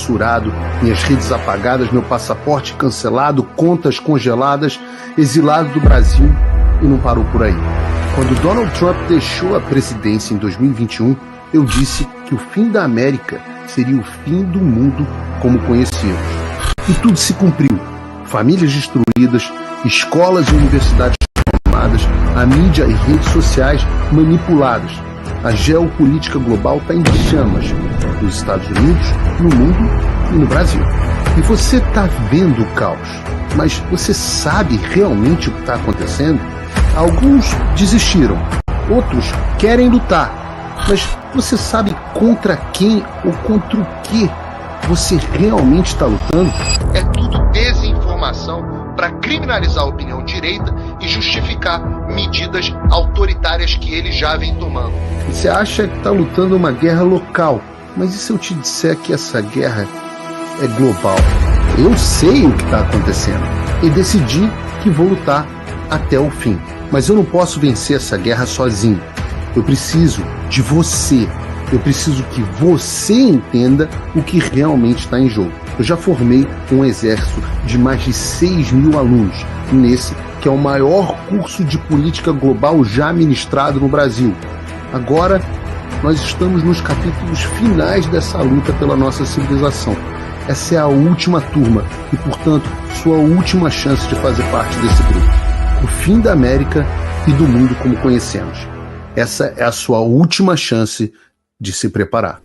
censurado, minhas redes apagadas, meu passaporte cancelado, contas congeladas, exilado do Brasil, e não parou por aí. Quando Donald Trump deixou a presidência em 2021, eu disse que o fim da América seria o fim do mundo como conhecíamos. E tudo se cumpriu. Famílias destruídas, escolas e universidades tomadas, a mídia e redes sociais manipuladas. A geopolítica global está em chamas nos Estados Unidos, no mundo e no Brasil. E você está vendo o caos, mas você sabe realmente o que está acontecendo? Alguns desistiram, outros querem lutar, mas você sabe contra quem ou contra o que você realmente está lutando? É tudo desinformação para criminalizar a opinião direita e justificar medidas autoritárias que ele já vem tomando. Você acha que está lutando uma guerra local, mas e se eu te disser que essa guerra é global? Eu sei o que está acontecendo e decidi que vou lutar até o fim. Mas eu não posso vencer essa guerra sozinho. Eu preciso de você. Eu preciso que você entenda o que realmente está em jogo. Eu já formei um exército de mais de 6.000 alunos, nesse que é o maior curso de política global já ministrado no Brasil. Agora, nós estamos nos capítulos finais dessa luta pela nossa civilização. Essa é a última turma e, portanto, sua última chance de fazer parte desse grupo. O fim da América e do mundo como conhecemos. Essa é a sua última chance de se preparar.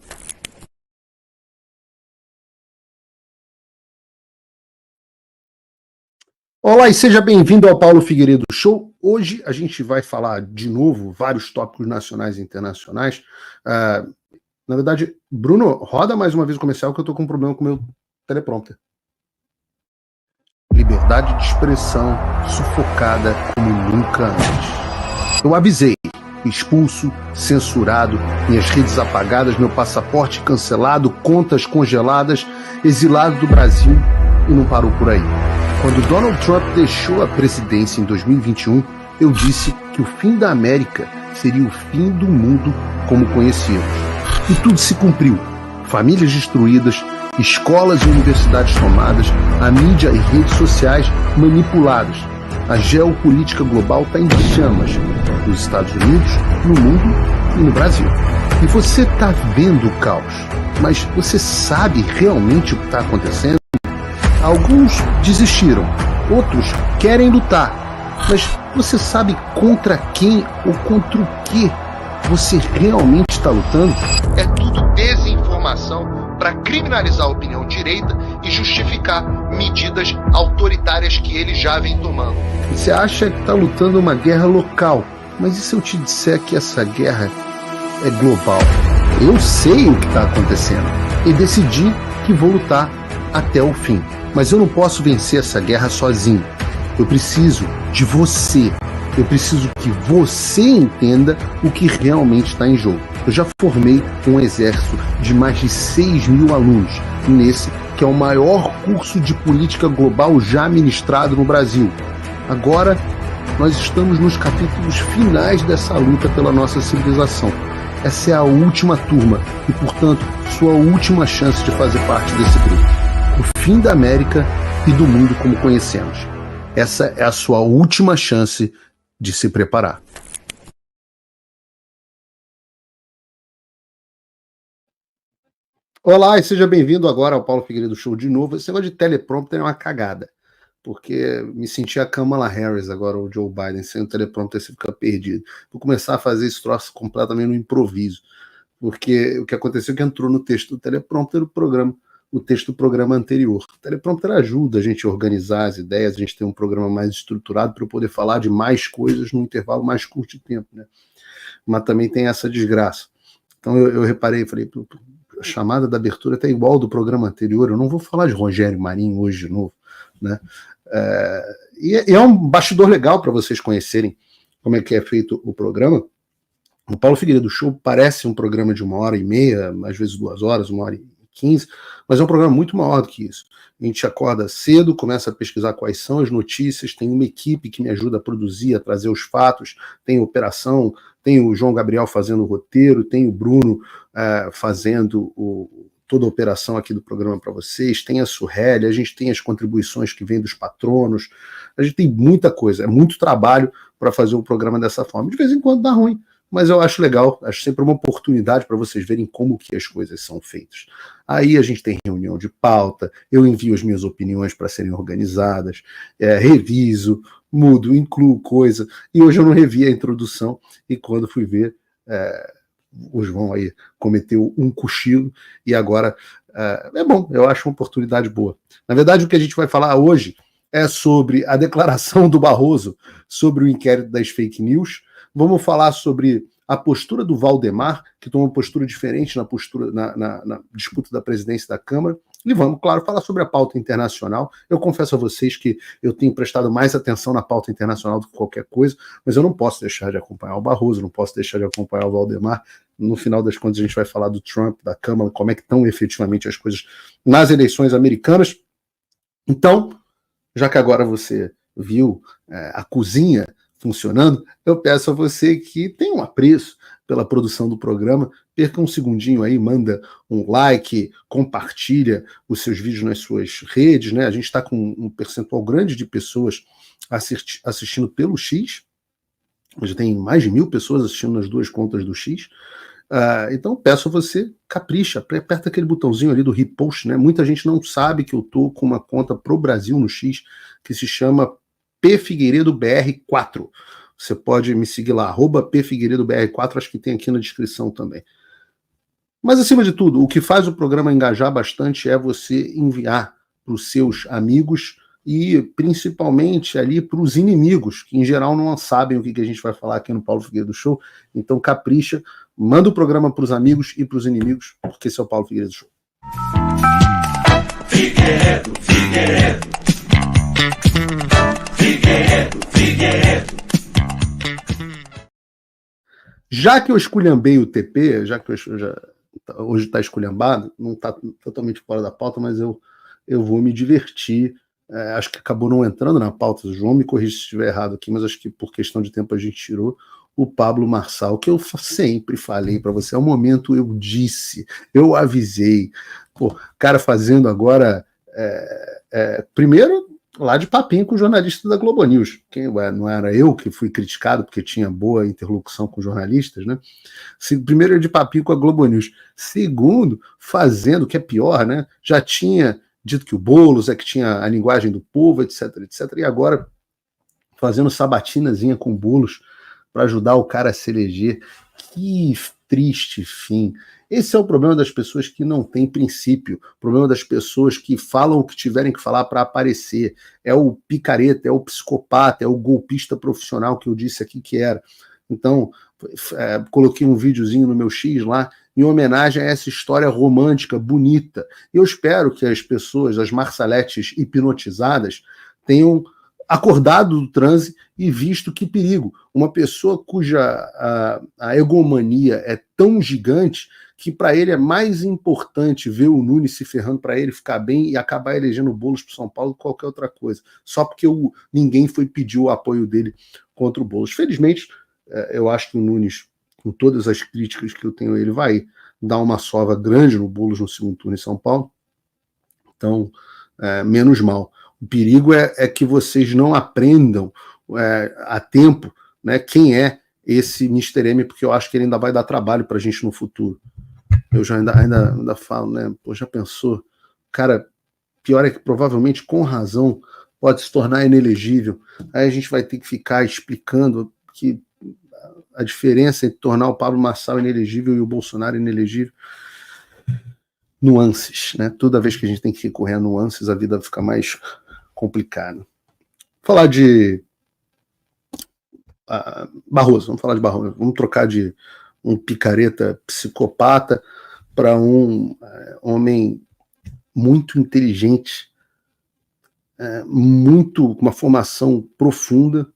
Olá e seja bem-vindo ao Paulo Figueiredo Show. Hoje a gente vai falar de novo vários tópicos nacionais e internacionais. Na verdade, Bruno, roda mais uma vez o comercial que eu estou com um problema com o meu teleprompter. Liberdade de expressão sufocada como nunca antes. Eu avisei, expulso, censurado, minhas redes apagadas, meu passaporte cancelado, contas congeladas, exilado do Brasil, e não parou por aí. Quando Donald Trump deixou a presidência em 2021, eu disse que o fim da América seria o fim do mundo como conhecíamos. E tudo se cumpriu. Famílias destruídas, escolas e universidades tomadas, a mídia e redes sociais manipuladas. A geopolítica global está em chamas nos Estados Unidos, no mundo e no Brasil. E você está vendo o caos, mas você sabe realmente o que está acontecendo? Alguns desistiram, outros querem lutar, mas você sabe contra quem ou contra o que você realmente está lutando? É tudo desinformação para criminalizar a opinião direita e justificar medidas autoritárias que ele já vem tomando. Você acha que está lutando uma guerra local, mas e se eu te disser que essa guerra é global? Eu sei o que está acontecendo e decidi que vou lutar até o fim. Mas eu não posso vencer essa guerra sozinho. Eu preciso de você. Eu preciso que você entenda o que realmente está em jogo. Eu já formei um exército de mais de 6.000 alunos, nesse que é o maior curso de política global já ministrado no Brasil. Agora, nós estamos nos capítulos finais dessa luta pela nossa civilização. Essa é a última turma e, portanto, sua última chance de fazer parte desse grupo. O fim da América e do mundo como conhecemos. Essa é a sua última chance de se preparar. Olá e seja bem-vindo agora ao Paulo Figueiredo Show de novo. Esse negócio de teleprompter é uma cagada, porque me senti a Kamala Harris agora, o Joe Biden, sem o teleprompter você fica perdido. Vou começar a fazer esse troço completamente no improviso, porque o que aconteceu é que entrou no texto do teleprompter o texto do programa anterior. O teleprompter ajuda a gente a organizar as ideias, a gente tem um programa mais estruturado para eu poder falar de mais coisas num intervalo mais curto de tempo, né? Mas também tem essa desgraça. Então eu reparei, falei, a chamada da abertura está igual do programa anterior, eu não vou falar de Rogério Marinho hoje de novo, né? E é um bastidor legal para vocês conhecerem como é que é feito o programa. O Paulo Figueiredo Show parece um programa de 1h30, às vezes 2 horas, 1h15, mas é um programa muito maior do que isso. A gente acorda cedo, começa a pesquisar quais são as notícias, tem uma equipe que me ajuda a produzir, a trazer os fatos, tem operação, tem o João Gabriel fazendo o roteiro, tem o Bruno fazendo toda a operação aqui do programa para vocês, tem a Surreli, a gente tem as contribuições que vêm dos patronos, a gente tem muita coisa, é muito trabalho para fazer o programa dessa forma. De vez em quando dá ruim, mas eu acho legal, acho sempre uma oportunidade para vocês verem como que as coisas são feitas. Aí a gente tem reunião de pauta, eu envio as minhas opiniões para serem organizadas, reviso, mudo, incluo coisa, e hoje eu não revi a introdução, e quando fui ver, o João aí cometeu um cochilo, e agora é bom, eu acho uma oportunidade boa. Na verdade, o que a gente vai falar hoje é sobre a declaração do Barroso sobre o inquérito das fake news. Vamos falar sobre a postura do Valdemar, que tomou uma postura diferente na disputa da presidência da Câmara. E vamos, claro, falar sobre a pauta internacional. Eu confesso a vocês que eu tenho prestado mais atenção na pauta internacional do que qualquer coisa, mas eu não posso deixar de acompanhar o Barroso, não posso deixar de acompanhar o Valdemar. No final das contas, a gente vai falar do Trump, da Câmara, como é que estão efetivamente as coisas nas eleições americanas. Então, já que agora você viu a cozinha funcionando, eu peço a você que tenha um apreço pela produção do programa, perca um segundinho aí, manda um like, compartilha os seus vídeos nas suas redes, né? A gente está com um percentual grande de pessoas assistindo pelo X, hoje tem mais de 1.000 pessoas assistindo nas duas contas do X, então peço a você, capricha, aperta aquele botãozinho ali do repost, né? Muita gente não sabe que eu tô com uma conta pro Brasil no X, que se chama pfigueiredobr4. Você pode me seguir lá, @pfigueiredobr4, acho que tem aqui na descrição também. Mas, acima de tudo, o que faz o programa engajar bastante é você enviar para os seus amigos e, principalmente, ali para os inimigos, que, em geral, não sabem o que a gente vai falar aqui no Paulo Figueiredo Show. Então, capricha, manda o programa para os amigos e para os inimigos, porque esse é o Paulo Figueiredo Show. Figueiredo, Figueiredo. Figueiredo. Já que eu esculhambei o TP, já que hoje está esculhambado, não está totalmente fora da pauta, mas eu vou me divertir. Acho que acabou não entrando na pauta. O João me corrige se estiver errado aqui, mas acho que por questão de tempo a gente tirou o Pablo Marçal, que eu sempre falei para você. É um momento, eu disse, eu avisei. Pô, cara fazendo agora, primeiro, lá de papinho com o jornalista da Globo News. Não era eu que fui criticado porque tinha boa interlocução com jornalistas, né? Primeiro, de papinho com a Globo News. Segundo, fazendo, que é pior, né? Já tinha dito que o Boulos é que tinha a linguagem do povo, etc, etc. E agora fazendo sabatinazinha com o Boulos para ajudar o cara a se eleger. Que triste fim. Esse é o problema das pessoas que não têm princípio, o problema das pessoas que falam o que tiverem que falar para aparecer. É o picareta, é o psicopata, é o golpista profissional que eu disse aqui que era. Então, coloquei um videozinho no meu X lá, em homenagem a essa história romântica, bonita. Eu espero que as pessoas, as Marsaletes hipnotizadas, tenham acordado do transe e visto que perigo. Uma pessoa cuja a egomania é tão gigante que para ele é mais importante ver o Nunes se ferrando para ele ficar bem e acabar elegendo o Boulos para São Paulo do que qualquer outra coisa. Só porque ninguém foi pedir o apoio dele contra o Boulos. Felizmente, eu acho que o Nunes, com todas as críticas que eu tenho a ele, vai dar uma sova grande no Boulos no segundo turno em São Paulo. Então, menos mal. O perigo é que vocês não aprendam a tempo, né, quem é esse Mr. M, porque eu acho que ele ainda vai dar trabalho para a gente no futuro. Eu já ainda falo, né? Pô, já pensou? Cara, pior é que provavelmente, com razão, pode se tornar inelegível. Aí a gente vai ter que ficar explicando que a diferença entre tornar o Pablo Marçal inelegível e o Bolsonaro inelegível. Nuances, né? Toda vez que a gente tem que recorrer a nuances, a vida fica mais complicada. Falar de Barroso, vamos falar de Barroso. Vamos trocar de um picareta psicopata para um homem muito inteligente, com uma formação profunda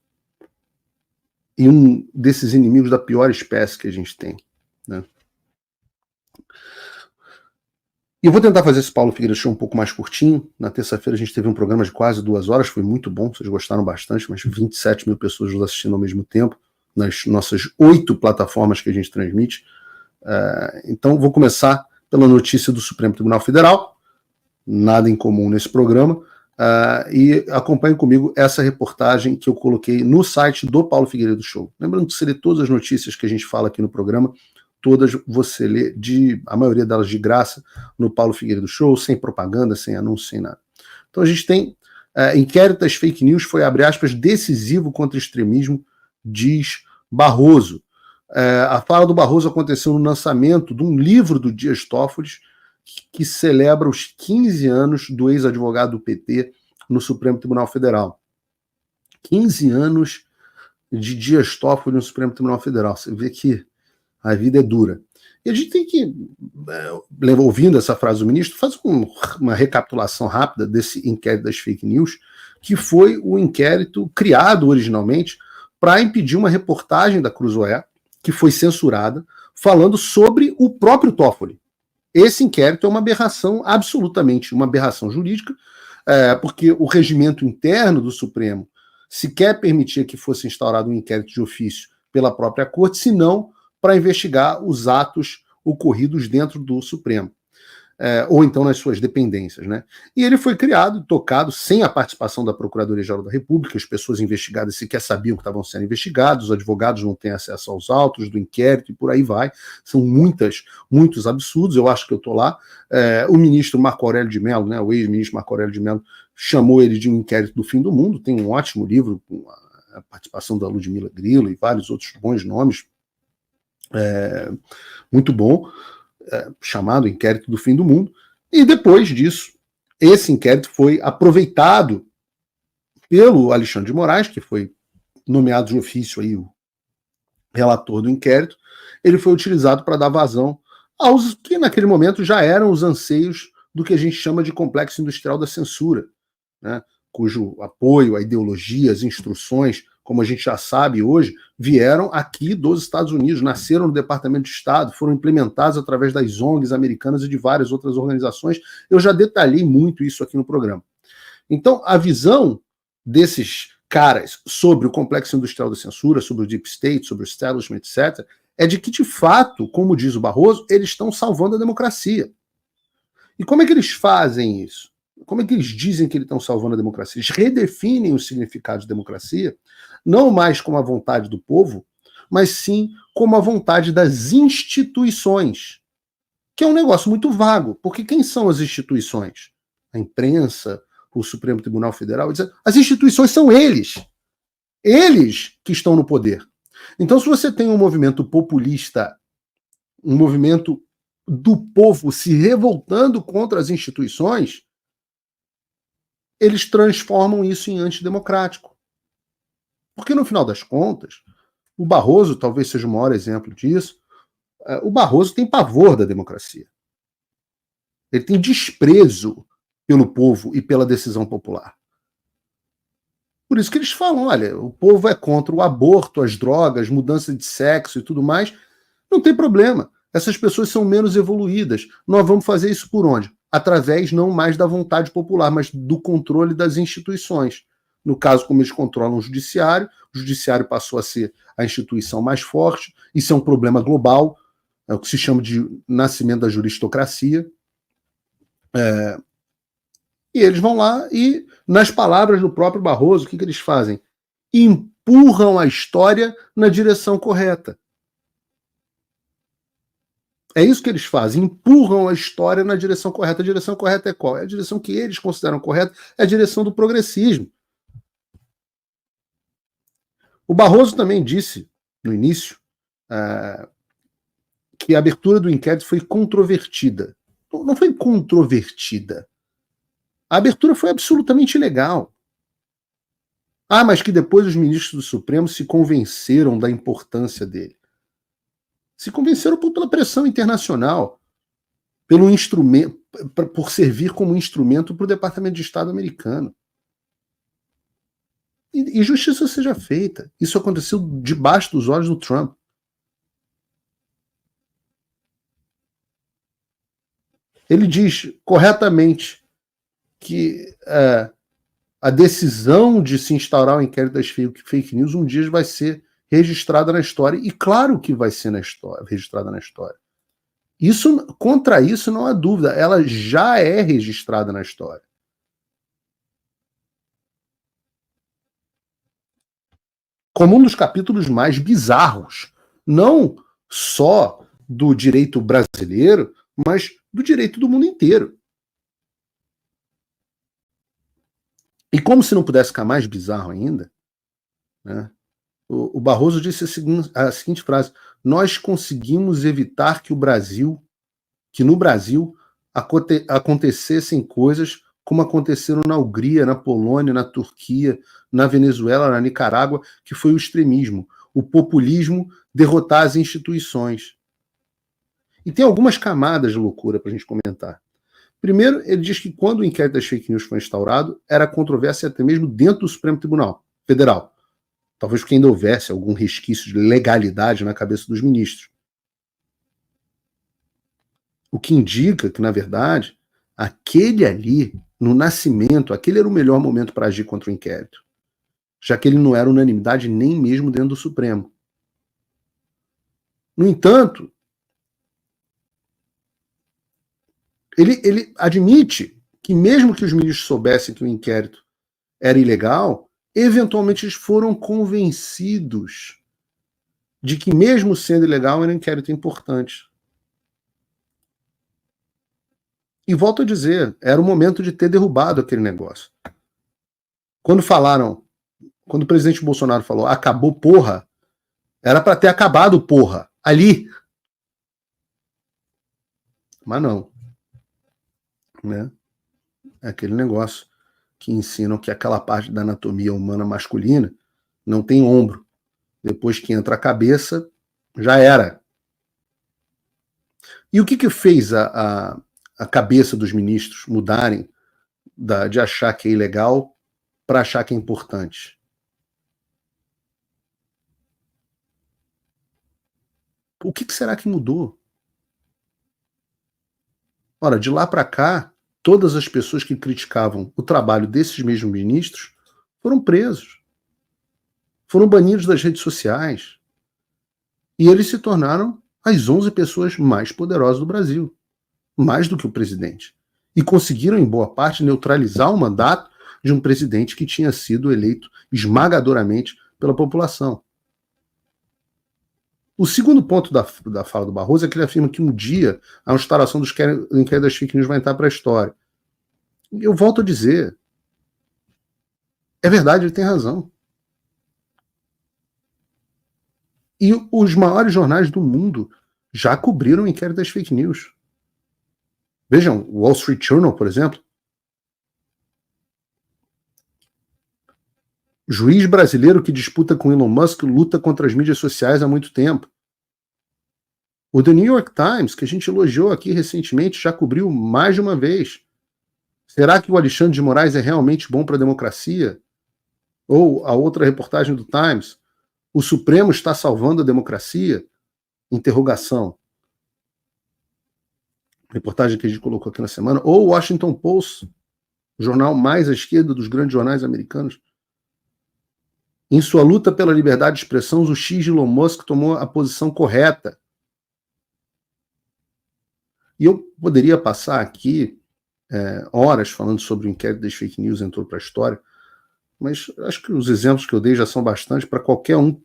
e um desses inimigos da pior espécie que a gente tem, né? E eu vou tentar fazer esse Paulo Figueiredo Show um pouco mais curtinho. Na terça-feira a gente teve um programa de quase 2 horas, foi muito bom, vocês gostaram bastante, mas 27 mil pessoas nos assistindo ao mesmo tempo, nas nossas 8 plataformas que a gente transmite. Então vou começar pela notícia do Supremo Tribunal Federal, nada em comum nesse programa, e acompanhe comigo essa reportagem que eu coloquei no site do Paulo Figueiredo Show. Lembrando que você lê todas as notícias que a gente fala aqui no programa, todas você lê, a maioria delas de graça, no Paulo Figueiredo Show, sem propaganda, sem anúncio, sem nada. Então a gente tem inquérito das fake news foi, abre aspas, decisivo contra o extremismo, diz Barroso. A fala do Barroso aconteceu no lançamento de um livro do Dias Toffoli, que celebra os 15 anos do ex-advogado do PT no Supremo Tribunal Federal. 15 anos de Dias Toffoli no Supremo Tribunal Federal. Você vê que a vida é dura. E a gente tem que, ouvindo essa frase do ministro, fazer uma recapitulação rápida desse inquérito das fake news, que foi o inquérito criado originalmente para impedir uma reportagem da Cruzoé, que foi censurada, falando sobre o próprio Toffoli. Esse inquérito é uma aberração, absolutamente uma aberração jurídica, porque o regimento interno do Supremo sequer permitia que fosse instaurado um inquérito de ofício pela própria corte, senão para investigar os atos ocorridos dentro do Supremo, ou então nas suas dependências, né? E ele foi criado, tocado, sem a participação da Procuradoria-Geral da República, as pessoas investigadas sequer sabiam que estavam sendo investigados, os advogados não têm acesso aos autos do inquérito e por aí vai. São muitos absurdos, eu acho que eu estou lá. O ministro Marco Aurélio de Mello, né, o ex-ministro Marco Aurélio de Mello, chamou ele de um inquérito do fim do mundo, tem um ótimo livro com a participação da Ludmila Grillo e vários outros bons nomes, muito bom, chamado Inquérito do Fim do Mundo, e depois disso, esse inquérito foi aproveitado pelo Alexandre de Moraes, que foi nomeado de ofício aí o relator do inquérito. Ele foi utilizado para dar vazão aos que naquele momento já eram os anseios do que a gente chama de complexo industrial da censura, né, cujo apoio a ideologias, instruções, como a gente já sabe hoje, vieram aqui dos Estados Unidos, nasceram no Departamento de Estado, foram implementados através das ONGs americanas e de várias outras organizações. Eu já detalhei muito isso aqui no programa. Então, a visão desses caras sobre o complexo industrial da censura, sobre o Deep State, sobre o establishment, etc., é de que, de fato, como diz o Barroso, eles estão salvando a democracia. E como é que eles fazem isso? Como é que eles dizem que eles estão salvando a democracia? Eles redefinem o significado de democracia, não mais como a vontade do povo, mas sim como a vontade das instituições, que é um negócio muito vago, porque quem são as instituições? A imprensa, o Supremo Tribunal Federal, as instituições são eles que estão no poder. Então, se você tem um movimento populista, um movimento do povo se revoltando contra as instituições, eles transformam isso em antidemocrático. Porque, no final das contas, o Barroso talvez seja o maior exemplo disso, o Barroso tem pavor da democracia. Ele tem desprezo pelo povo e pela decisão popular. Por isso que eles falam, olha, o povo é contra o aborto, as drogas, mudança de sexo e tudo mais. Não tem problema. Essas pessoas são menos evoluídas. Nós vamos fazer isso por onde? Através não mais da vontade popular, mas do controle das instituições. No caso, como eles controlam o judiciário passou a ser a instituição mais forte. Isso é um problema global, é o que se chama de nascimento da juristocracia. E eles vão lá e, nas palavras do próprio Barroso, o que eles fazem? Empurram a história na direção correta. É isso que eles fazem, empurram a história na direção correta. A direção correta é qual? É a direção que eles consideram correta, é a direção do progressismo. O Barroso também disse, no início, que a abertura do inquérito foi controvertida. Não foi controvertida. A abertura foi absolutamente ilegal. Mas que depois os ministros do Supremo se convenceram da importância dele. Se convenceram pela pressão internacional, pelo instrumento, por servir como instrumento para o Departamento de Estado americano. E justiça seja feita. Isso aconteceu debaixo dos olhos do Trump. Ele diz corretamente que a decisão de se instaurar o inquérito das fake news um dia vai ser registrada na história. E claro que vai ser registrada na história. Contra isso não há dúvida, ela já é registrada na história. Como um dos capítulos mais bizarros, não só do direito brasileiro, mas do direito do mundo inteiro. E como se não pudesse ficar mais bizarro ainda, né, o Barroso disse a seguinte frase: nós conseguimos evitar que no Brasil acontecessem coisas como aconteceram na Hungria, na Polônia, na Turquia, na Venezuela, na Nicarágua, que foi o extremismo, o populismo derrotar as instituições. E tem algumas camadas de loucura para a gente comentar. Primeiro, ele diz que quando o inquérito das fake news foi instaurado, era controvérsia até mesmo dentro do Supremo Tribunal Federal. Talvez porque ainda houvesse algum resquício de legalidade na cabeça dos ministros. O que indica que, na verdade, aquele ali, no nascimento, aquele era o melhor momento para agir contra o inquérito, já que ele não era unanimidade nem mesmo dentro do Supremo. No entanto, ele admite que mesmo que os ministros soubessem que o inquérito era ilegal, eventualmente eles foram convencidos de que mesmo sendo ilegal era um inquérito importante. E volto a dizer, era o momento de ter derrubado aquele negócio. Quando o presidente Bolsonaro falou acabou porra, era para ter acabado porra, ali. Mas não. Né? É aquele negócio que ensinam que aquela parte da anatomia humana masculina não tem ombro. Depois que entra a cabeça, já era. E o que fez a cabeça dos ministros mudarem de achar que é ilegal para achar que é importante? O que será que mudou? Ora, de lá para cá, todas as pessoas que criticavam o trabalho desses mesmos ministros foram presos, foram banidos das redes sociais, e eles se tornaram as 11 pessoas mais poderosas do Brasil, mais do que o presidente, e conseguiram, em boa parte, neutralizar o mandato de um presidente que tinha sido eleito esmagadoramente pela população. O segundo ponto da fala do Barroso é que ele afirma que um dia a instalação dos inquéritos das fake news vai entrar para a história. Eu volto a dizer, é verdade, ele tem razão. E os maiores jornais do mundo já cobriram o inquérito das fake news. Vejam, o Wall Street Journal, por exemplo. Juiz brasileiro que disputa com Elon Musk luta contra as mídias sociais há muito tempo. O The New York Times, que a gente elogiou aqui recentemente, já cobriu mais de uma vez. Será que o Alexandre de Moraes é realmente bom para a democracia? Ou a outra reportagem do Times, o Supremo está salvando a democracia? Interrogação. Reportagem que a gente colocou aqui na semana. Ou o Washington Post, o jornal mais à esquerda dos grandes jornais americanos. Em sua luta pela liberdade de expressão, o X de Elon Musk tomou a posição correta. E eu poderia passar aqui horas falando sobre o inquérito das fake news entrou para a história, mas acho que os exemplos que eu dei já são bastante para qualquer um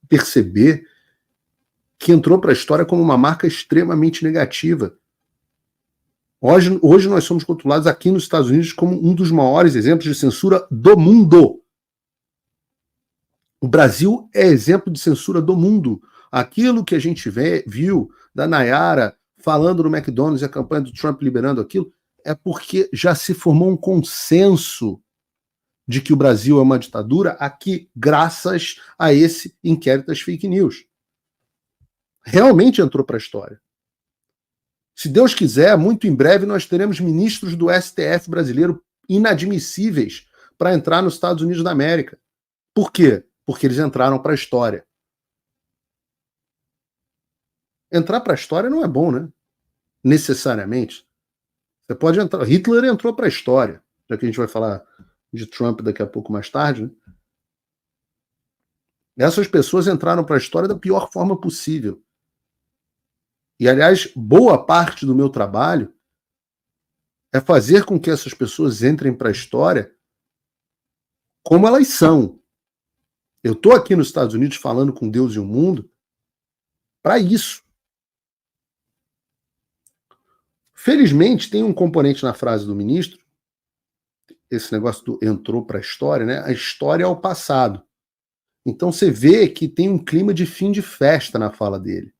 perceber que entrou para a história como uma marca extremamente negativa. Hoje nós somos rotulados aqui nos Estados Unidos como um dos maiores exemplos de censura do mundo. O Brasil é exemplo de censura do mundo. Aquilo que a gente viu da Nayara falando no McDonald's e a campanha do Trump liberando aquilo, é porque já se formou um consenso de que o Brasil é uma ditadura aqui, graças a esse inquérito das fake news. Realmente entrou para a história. Se Deus quiser, muito em breve nós teremos ministros do STF brasileiro inadmissíveis para entrar nos Estados Unidos da América. Por quê? Porque eles entraram para a história. Entrar para a história não é bom, né? Necessariamente. Você pode entrar. Hitler entrou para a história, já que a gente vai falar de Trump daqui a pouco mais tarde, né? Essas pessoas entraram para a história da pior forma possível. E, aliás, boa parte do meu trabalho é fazer com que essas pessoas entrem para a história como elas são. Eu estou aqui nos Estados Unidos falando com Deus e o mundo para isso. Felizmente, tem um componente na frase do ministro, esse negócio do entrou para a história, né? A história é o passado. Então você vê que tem um clima de fim de festa na fala dele.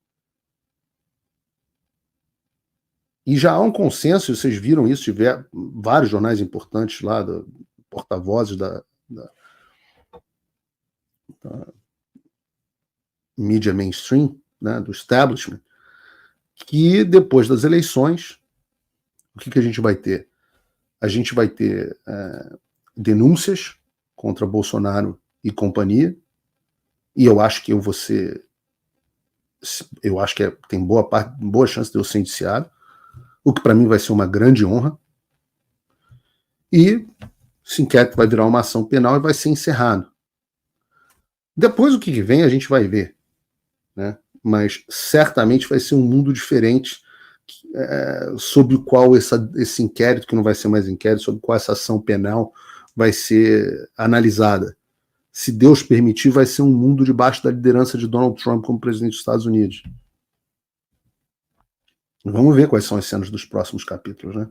E já há um consenso, vocês viram isso, tiver vários jornais importantes lá, porta-vozes da mídia mainstream, né, do establishment, que depois das eleições, o que a gente vai ter? A gente vai ter denúncias contra Bolsonaro e companhia, e eu acho que tem boa chance de eu ser indiciado, o que para mim vai ser uma grande honra, e esse inquérito vai virar uma ação penal e vai ser encerrado. Depois o que vem a gente vai ver, né? Mas certamente vai ser um mundo diferente sobre o qual esse inquérito, que não vai ser mais inquérito, sobre qual essa ação penal vai ser analisada. Se Deus permitir, vai ser um mundo debaixo da liderança de Donald Trump como presidente dos Estados Unidos. Vamos ver quais são as cenas dos próximos capítulos, né?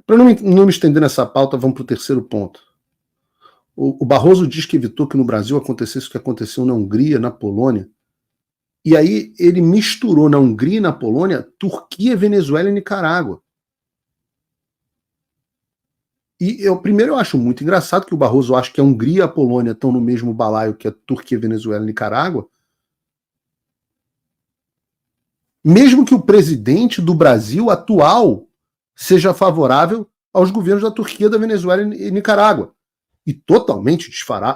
Para não me estender nessa pauta, vamos para o terceiro ponto. O Barroso diz que evitou que no Brasil acontecesse o que aconteceu na Hungria, na Polônia, e aí ele misturou na Hungria e na Polônia Turquia, Venezuela e Nicarágua. E primeiro eu acho muito engraçado que o Barroso acha que a Hungria e a Polônia estão no mesmo balaio que a Turquia, Venezuela e Nicarágua, mesmo que o presidente do Brasil atual seja favorável aos governos da Turquia, da Venezuela e Nicarágua, e totalmente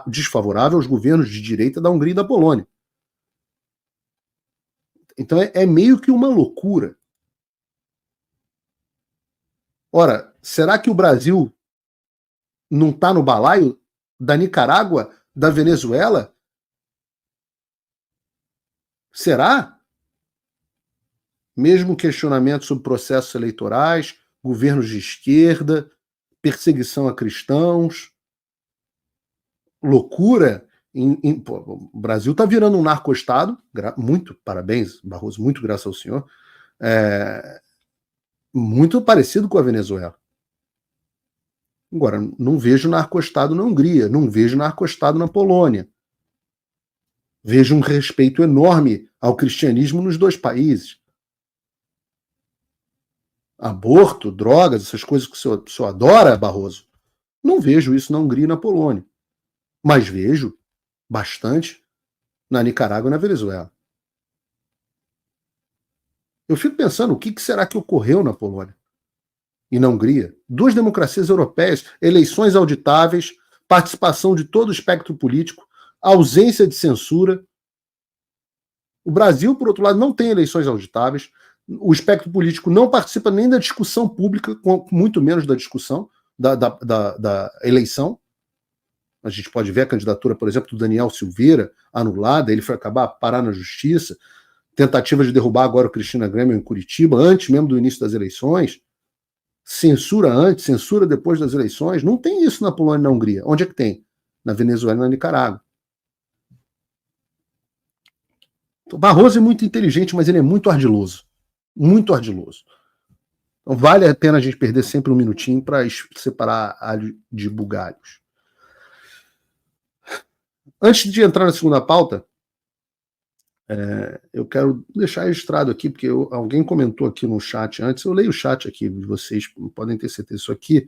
desfavorável aos governos de direita da Hungria e da Polônia. Então é meio que uma loucura. Ora, será que o Brasil não está no balaio da Nicarágua, da Venezuela? Será? Mesmo questionamento sobre processos eleitorais, governos de esquerda, perseguição a cristãos, loucura. O Brasil está virando um narco-estado, muito parabéns, Barroso, muito graças ao senhor, muito parecido com a Venezuela. Agora, não vejo narco-estado na Hungria, não vejo narco-estado na Polônia. Vejo um respeito enorme ao cristianismo nos dois países. Aborto, drogas, essas coisas que o senhor adora, Barroso, não vejo isso na Hungria e na Polônia. Mas vejo bastante na Nicarágua e na Venezuela. Eu fico pensando, o que será que ocorreu na Polônia e na Hungria? Duas democracias europeias, eleições auditáveis, participação de todo o espectro político, ausência de censura. O Brasil, por outro lado, não tem eleições auditáveis, o espectro político não participa nem da discussão pública, muito menos da discussão da eleição. A gente pode ver a candidatura, por exemplo, do Daniel Silveira anulada, ele foi parar na justiça, tentativa de derrubar agora o Cristina Grêmio em Curitiba, antes mesmo do início das eleições, censura antes, censura depois das eleições. Não tem isso na Polônia e na Hungria. Onde é que tem? Na Venezuela e na Nicarágua. O Barroso é muito inteligente, mas ele é muito ardiloso. Muito ardiloso. Então vale a pena a gente perder sempre um minutinho para separar alho de bugalhos. Antes de entrar na segunda pauta, eu quero deixar registrado aqui, porque alguém comentou aqui no chat antes, eu leio o chat aqui de vocês, podem ter certeza, isso aqui,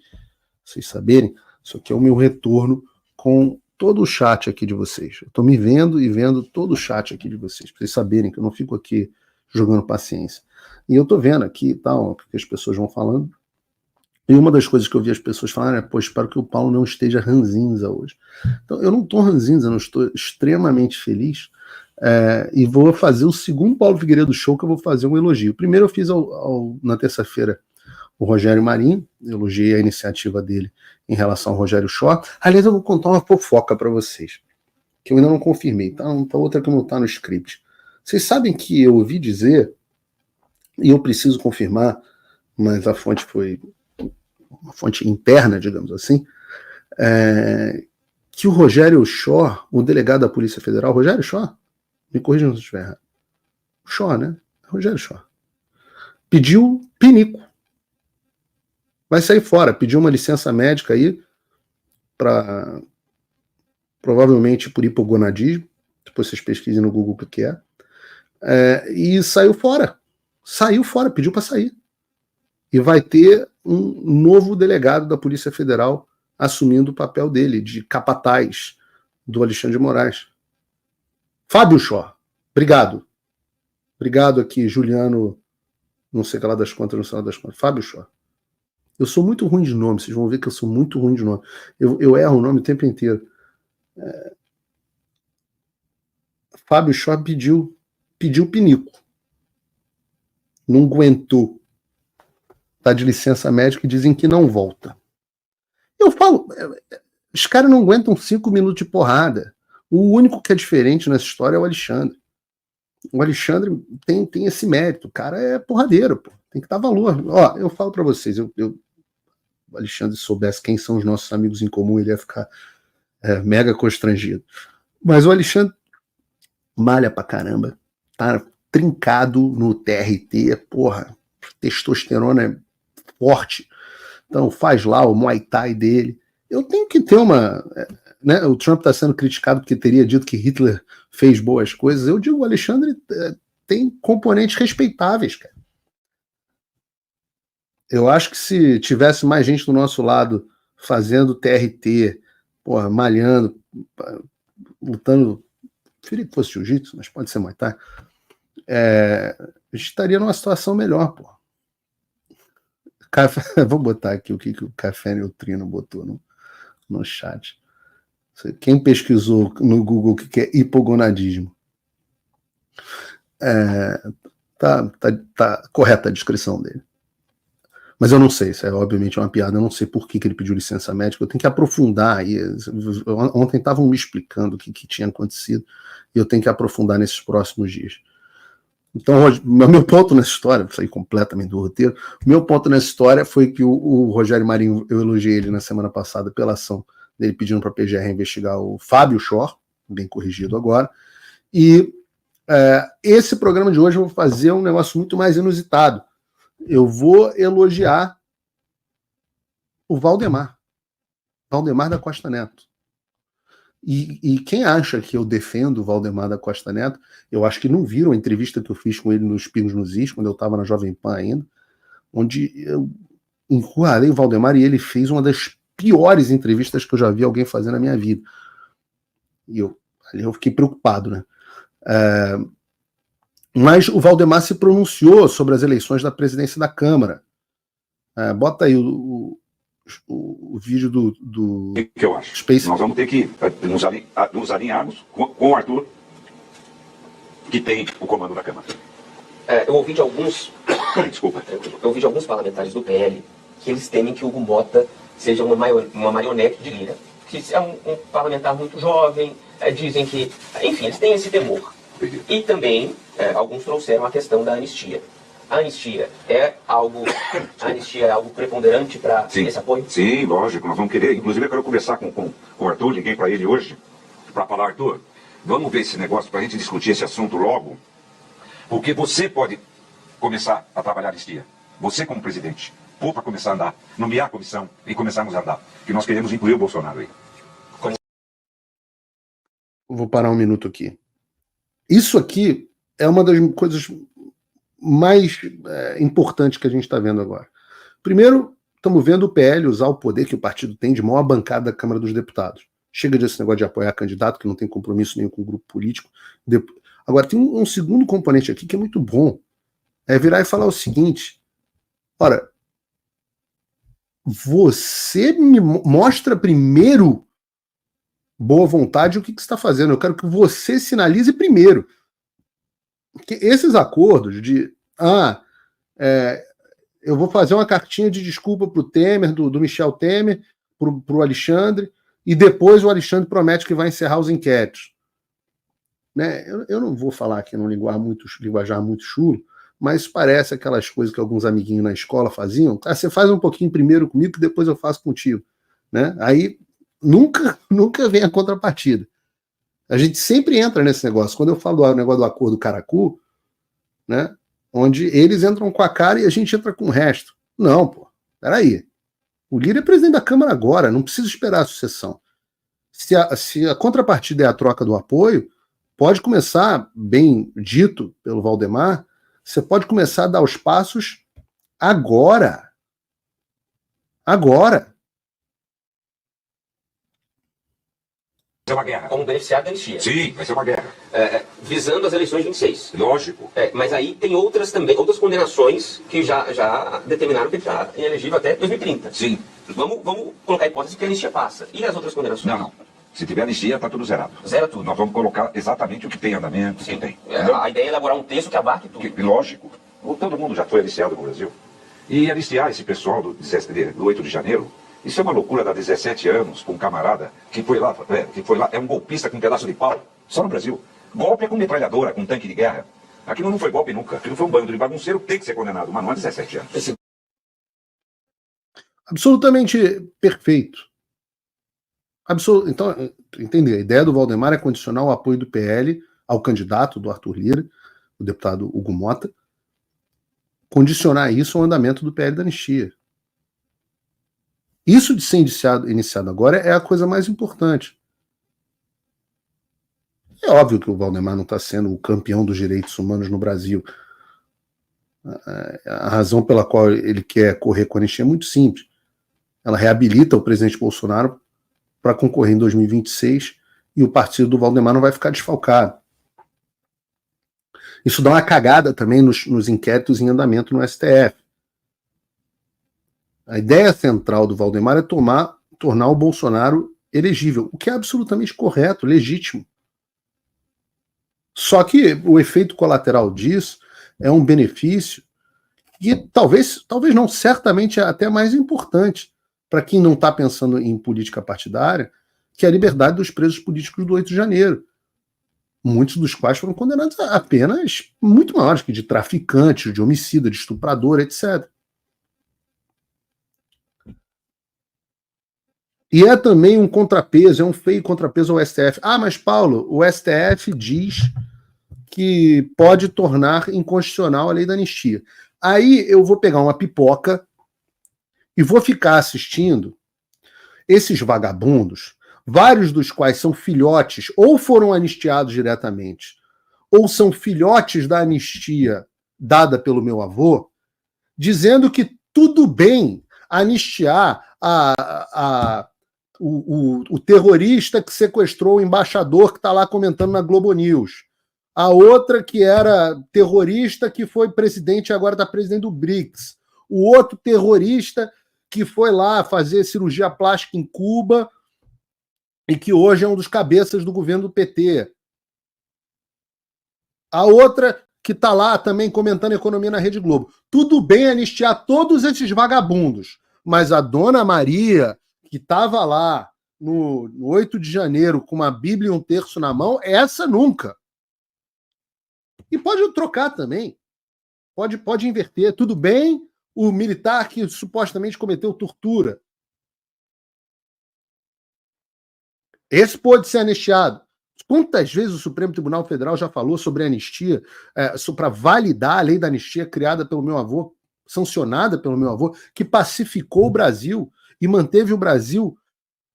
vocês saberem, isso aqui é o meu retorno com todo o chat aqui de vocês. Eu estou me vendo e vendo todo o chat aqui de vocês, para vocês saberem que eu não fico aqui jogando paciência. E eu estou vendo aqui tal, o que as pessoas vão falando. E uma das coisas que eu vi as pessoas falarem é, pô, espero que o Paulo não esteja ranzinza hoje. Então, eu não estou ranzinza, eu não estou extremamente feliz. E vou fazer o segundo Paulo Figueiredo Show, que eu vou fazer um elogio. Primeiro eu fiz na terça-feira o Rogério Marinho, elogiei a iniciativa dele em relação ao Rogério Shaw. Aliás, eu vou contar uma fofoca para vocês, que eu ainda não confirmei, tá? Outra que não está no script. Vocês sabem que eu ouvi dizer, e eu preciso confirmar, mas a fonte foi uma fonte interna, digamos assim, que o Rogério Shaw, o delegado da Polícia Federal, Rogério Shaw, me corrija se eu estiver errado, Shaw, né? Rogério Shaw, pediu pinico. Vai sair fora, pediu uma licença médica aí, para provavelmente por hipogonadismo, depois vocês pesquisem no Google o que é, e saiu fora, pediu para sair. E vai ter um novo delegado da Polícia Federal assumindo o papel dele, de capataz do Alexandre de Moraes. Fábio Shaw, obrigado. Obrigado aqui, Juliano, não sei lá das contas, não sei lá das contas. Fábio Shaw. Eu sou muito ruim de nome, vocês vão ver que eu sou muito ruim de nome. Eu erro o nome o tempo inteiro. Fábio Shaw pediu pinico. Não aguentou. Está de licença médica e dizem que não volta. Eu falo, os caras não aguentam 5 minutos de porrada. O único que é diferente nessa história é o Alexandre. O Alexandre tem esse mérito. O cara é porradeiro, pô. Tem que dar valor. Ó, eu falo para vocês, o Alexandre soubesse quem são os nossos amigos em comum, ele ia ficar mega constrangido. Mas o Alexandre malha pra caramba. Tá trincado no TRT, porra. Testosterona é forte. Então faz lá o Muay Thai dele. Eu tenho que ter uma... Né, o Trump está sendo criticado porque teria dito que Hitler fez boas coisas. Eu digo, o Alexandre tem componentes respeitáveis, cara. Eu acho que se tivesse mais gente do nosso lado fazendo TRT, porra, malhando, lutando, preferia que fosse jiu-jitsu, mas pode ser Muay Thai, a gente estaria numa situação melhor, porra. Vou botar aqui o que o Café Neutrino botou no chat. Quem pesquisou no Google o que é hipogonadismo? Tá correta a descrição dele. Mas eu não sei, isso é obviamente uma piada, eu não sei por que ele pediu licença médica, eu tenho que aprofundar. Ontem estavam me explicando o que tinha acontecido, e eu tenho que aprofundar nesses próximos dias. Então, meu ponto nessa história, saí completamente do roteiro, meu ponto nessa história foi que o Rogério Marinho, eu elogiei ele na semana passada pela ação dele pedindo para a PGR investigar o Fábio Shaw, bem corrigido agora, e esse programa de hoje eu vou fazer um negócio muito mais inusitado. Eu vou elogiar o Valdemar da Costa Neto. E quem acha que eu defendo o Valdemar da Costa Neto, eu acho que não viram a entrevista que eu fiz com ele nos Pingos nos Is, quando eu estava na Jovem Pan ainda, onde eu encurralei o Valdemar e ele fez uma das piores entrevistas que eu já vi alguém fazer na minha vida. E ali eu fiquei preocupado, né? Mas o Valdemar se pronunciou sobre as eleições da presidência da Câmara. Bota aí o vídeo do que eu acho? Space. Nós vamos ter que nos alinharmos com o Arthur, que tem o comando da Câmara. Eu ouvi de alguns... Desculpa. Eu ouvi de alguns parlamentares do PL que eles temem que o Hugo Mota seja uma marionete de Lira. Que é um parlamentar muito jovem, dizem que... Enfim, eles têm esse temor. E também, alguns trouxeram a questão da anistia. A anistia é algo preponderante para esse apoio? Sim, lógico, nós vamos querer. Inclusive, eu quero conversar com o Arthur, liguei para ele hoje, para falar, Arthur, vamos ver esse negócio para a gente discutir esse assunto logo, porque você pode começar a trabalhar a anistia. Você como presidente, ou para começar a andar, nomear a comissão e começarmos a andar, que nós queremos incluir o Bolsonaro aí. Vou parar um minuto aqui. Isso aqui é uma das coisas mais importantes que a gente está vendo agora. Primeiro, estamos vendo o PL usar o poder que o partido tem de maior bancada da Câmara dos Deputados. Chega desse negócio de apoiar candidato, que não tem compromisso nenhum com o grupo político. Agora, tem um segundo componente aqui que é muito bom. É virar e falar o seguinte: ora, você me mostra primeiro boa vontade o que você está fazendo. Eu quero que você sinalize primeiro. Porque esses acordos de eu vou fazer uma cartinha de desculpa para o Temer, do Michel Temer, para o Alexandre, e depois o Alexandre promete que vai encerrar os inquéritos. né? Eu não vou falar aqui num linguajar muito chulo, mas parece aquelas coisas que alguns amiguinhos na escola faziam. Tá, você faz um pouquinho primeiro comigo, que depois eu faço contigo, né? Aí nunca vem a contrapartida. A gente sempre entra nesse negócio. Quando eu falo do negócio do acordo Caracu, né? Onde eles entram com a cara e a gente entra com o resto. Não, pô, peraí. O Lira é presidente da Câmara agora, não precisa esperar a sucessão. Se a contrapartida é a troca do apoio, pode começar, bem dito pelo Valdemar, você pode começar a dar os passos agora. Agora. Vai ser uma guerra. Como beneficiário da anistia. Sim, vai ser uma guerra. Visando as eleições de 26. Lógico. Mas aí tem outras condenações que já determinaram que ele está inelegível até 2030. Sim. Vamos colocar a hipótese que a anistia passa. E as outras condenações? Não. Se tiver anistia, está tudo zerado. Zera tudo. Nós vamos colocar exatamente o que tem andamento, o que tem. A ideia é elaborar um texto que abarque tudo. Lógico. Todo mundo já foi aliciado no Brasil. E aliciar esse pessoal do 8 de janeiro, isso é uma loucura de 17 anos com um camarada que foi lá, é um golpista com um pedaço de pau, só no Brasil. Golpe é com metralhadora, com tanque de guerra. Aquilo não foi golpe nunca. Aquilo foi um bando de bagunceiro, tem que ser condenado, mas não há 17 anos. Absolutamente perfeito. Então, entender, a ideia do Valdemar é condicionar o apoio do PL ao candidato do Arthur Lira, o deputado Hugo Mota, condicionar isso ao andamento do PL da anistia. Isso de ser iniciado agora é a coisa mais importante. É óbvio que o Valdemar não está sendo o campeão dos direitos humanos no Brasil. A razão pela qual ele quer correr com a anistia é muito simples. Ela reabilita o presidente Bolsonaro para concorrer em 2026 e o partido do Valdemar não vai ficar desfalcado. Isso dá uma cagada também nos inquéritos em andamento no STF. A ideia central do Valdemar é tornar o Bolsonaro elegível, o que é absolutamente correto, legítimo. Só que o efeito colateral disso é um benefício que talvez não, certamente é até mais importante para quem não está pensando em política partidária, que é a liberdade dos presos políticos do 8 de janeiro. Muitos dos quais foram condenados a penas muito maiores que de traficante, de homicida, de estuprador, etc. E é também um contrapeso, é um feio contrapeso ao STF. Ah, mas Paulo, o STF diz que pode tornar inconstitucional a lei da anistia. Aí eu vou pegar uma pipoca e vou ficar assistindo esses vagabundos, vários dos quais são filhotes, ou foram anistiados diretamente, ou são filhotes da anistia dada pelo meu avô, dizendo que tudo bem anistiar o terrorista que sequestrou o embaixador que está lá comentando na Globo News. A outra que era terrorista que foi presidente e agora está presidente do BRICS. O outro terrorista que foi lá fazer cirurgia plástica em Cuba e que hoje é um dos cabeças do governo do PT. A outra que está lá também comentando economia na Rede Globo. Tudo bem anistiar todos esses vagabundos, mas a dona Maria, que estava lá no 8 de janeiro com uma Bíblia e um terço na mão, essa nunca. E pode trocar também. Pode inverter. Tudo bem o militar que supostamente cometeu tortura. Esse pode ser anistiado. Quantas vezes o Supremo Tribunal Federal já falou sobre anistia, para validar a lei da anistia criada pelo meu avô, sancionada pelo meu avô, que pacificou o Brasil e manteve o Brasil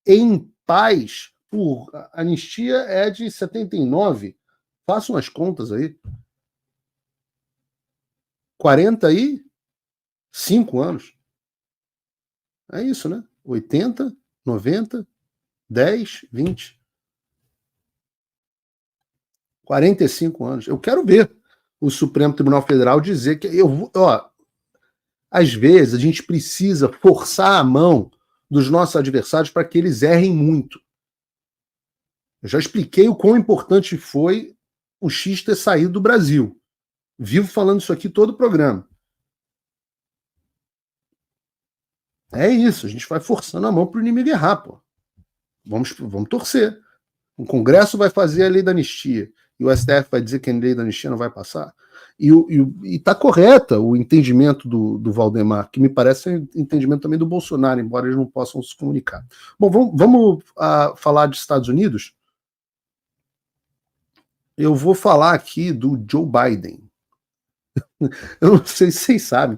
em paz. A anistia é de 79. Façam as contas aí. 45 anos. É isso, né? 80, 90, 10, 20. 45 anos. Eu quero ver o Supremo Tribunal Federal dizer que às vezes a gente precisa forçar a mão dos nossos adversários para que eles errem muito. Eu já expliquei o quão importante foi o X ter saído do Brasil. Vivo falando isso aqui todo o programa. É isso, a gente vai forçando a mão para o inimigo errar, pô. Vamos torcer. O Congresso vai fazer a lei da anistia. e o STF vai dizer que a lei da anistia não vai passar. E está correta o entendimento do Valdemar, que me parece o entendimento também do Bolsonaro, embora eles não possam se comunicar. Bom, vamos falar dos Estados Unidos. Eu vou falar aqui do Joe Biden. Eu não sei se vocês sabem,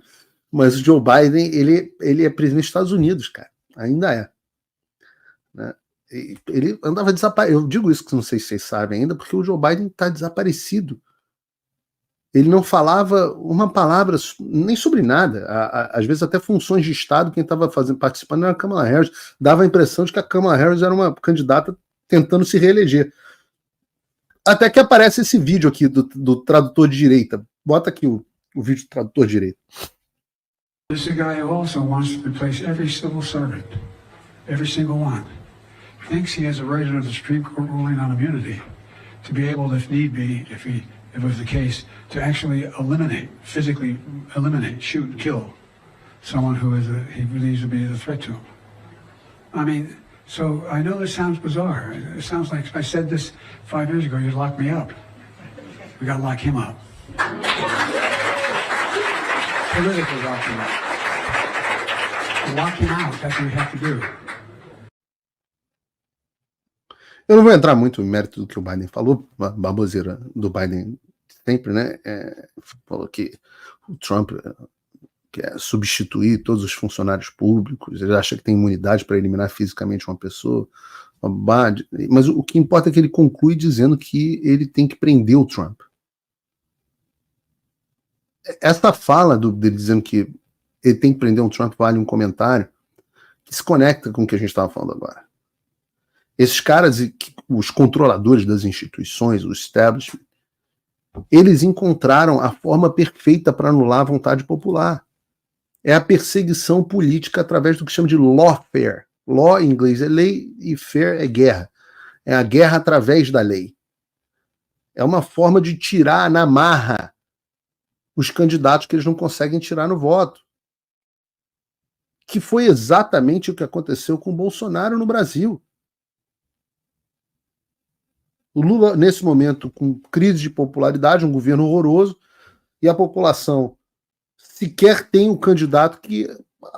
mas o Joe Biden, ele é presidente dos Estados Unidos, cara. Ainda é. Né? Ele andava desaparecido. Eu digo isso que não sei se vocês sabem ainda, porque o Joe Biden está desaparecido. Ele não falava uma palavra nem sobre nada. Às vezes até funções de Estado, quem estava participando era a Kamala Harris. Dava a impressão de que a Kamala Harris era uma candidata tentando se reeleger. Até que aparece esse vídeo aqui do tradutor de direita. Bota aqui o vídeo do tradutor de direita. This is a guy who also wants to replace every civil servant, every single one. Thinks he has a right under the Supreme Court ruling on immunity to be able, if need be, if it was the case, to actually physically eliminate, shoot and kill someone who he believes to be a threat to him. I mean, so I know this sounds bizarre. It sounds like if I said this 5 years ago, you'd lock me up. We got to lock him up. Politically lock him up. Lock him out, that's what we have to do. Eu não vou entrar muito no mérito do que o Biden falou, a baboseira do Biden sempre, né? Falou que o Trump quer substituir todos os funcionários públicos, ele acha que tem imunidade para eliminar fisicamente uma pessoa, mas o que importa é que ele conclui dizendo que ele tem que prender o Trump. Essa fala dele dizendo que ele tem que prender o Trump vale um comentário que se conecta com o que a gente estava falando agora. Esses caras, os controladores das instituições, o establishment, eles encontraram a forma perfeita para anular a vontade popular. É a perseguição política através do que chama de lawfare. Law em inglês é lei e fair é guerra. É a guerra através da lei. É uma forma de tirar na marra os candidatos que eles não conseguem tirar no voto. Que foi exatamente o que aconteceu com o Bolsonaro no Brasil. O Lula, nesse momento, com crise de popularidade, um governo horroroso, e a população sequer tem um candidato que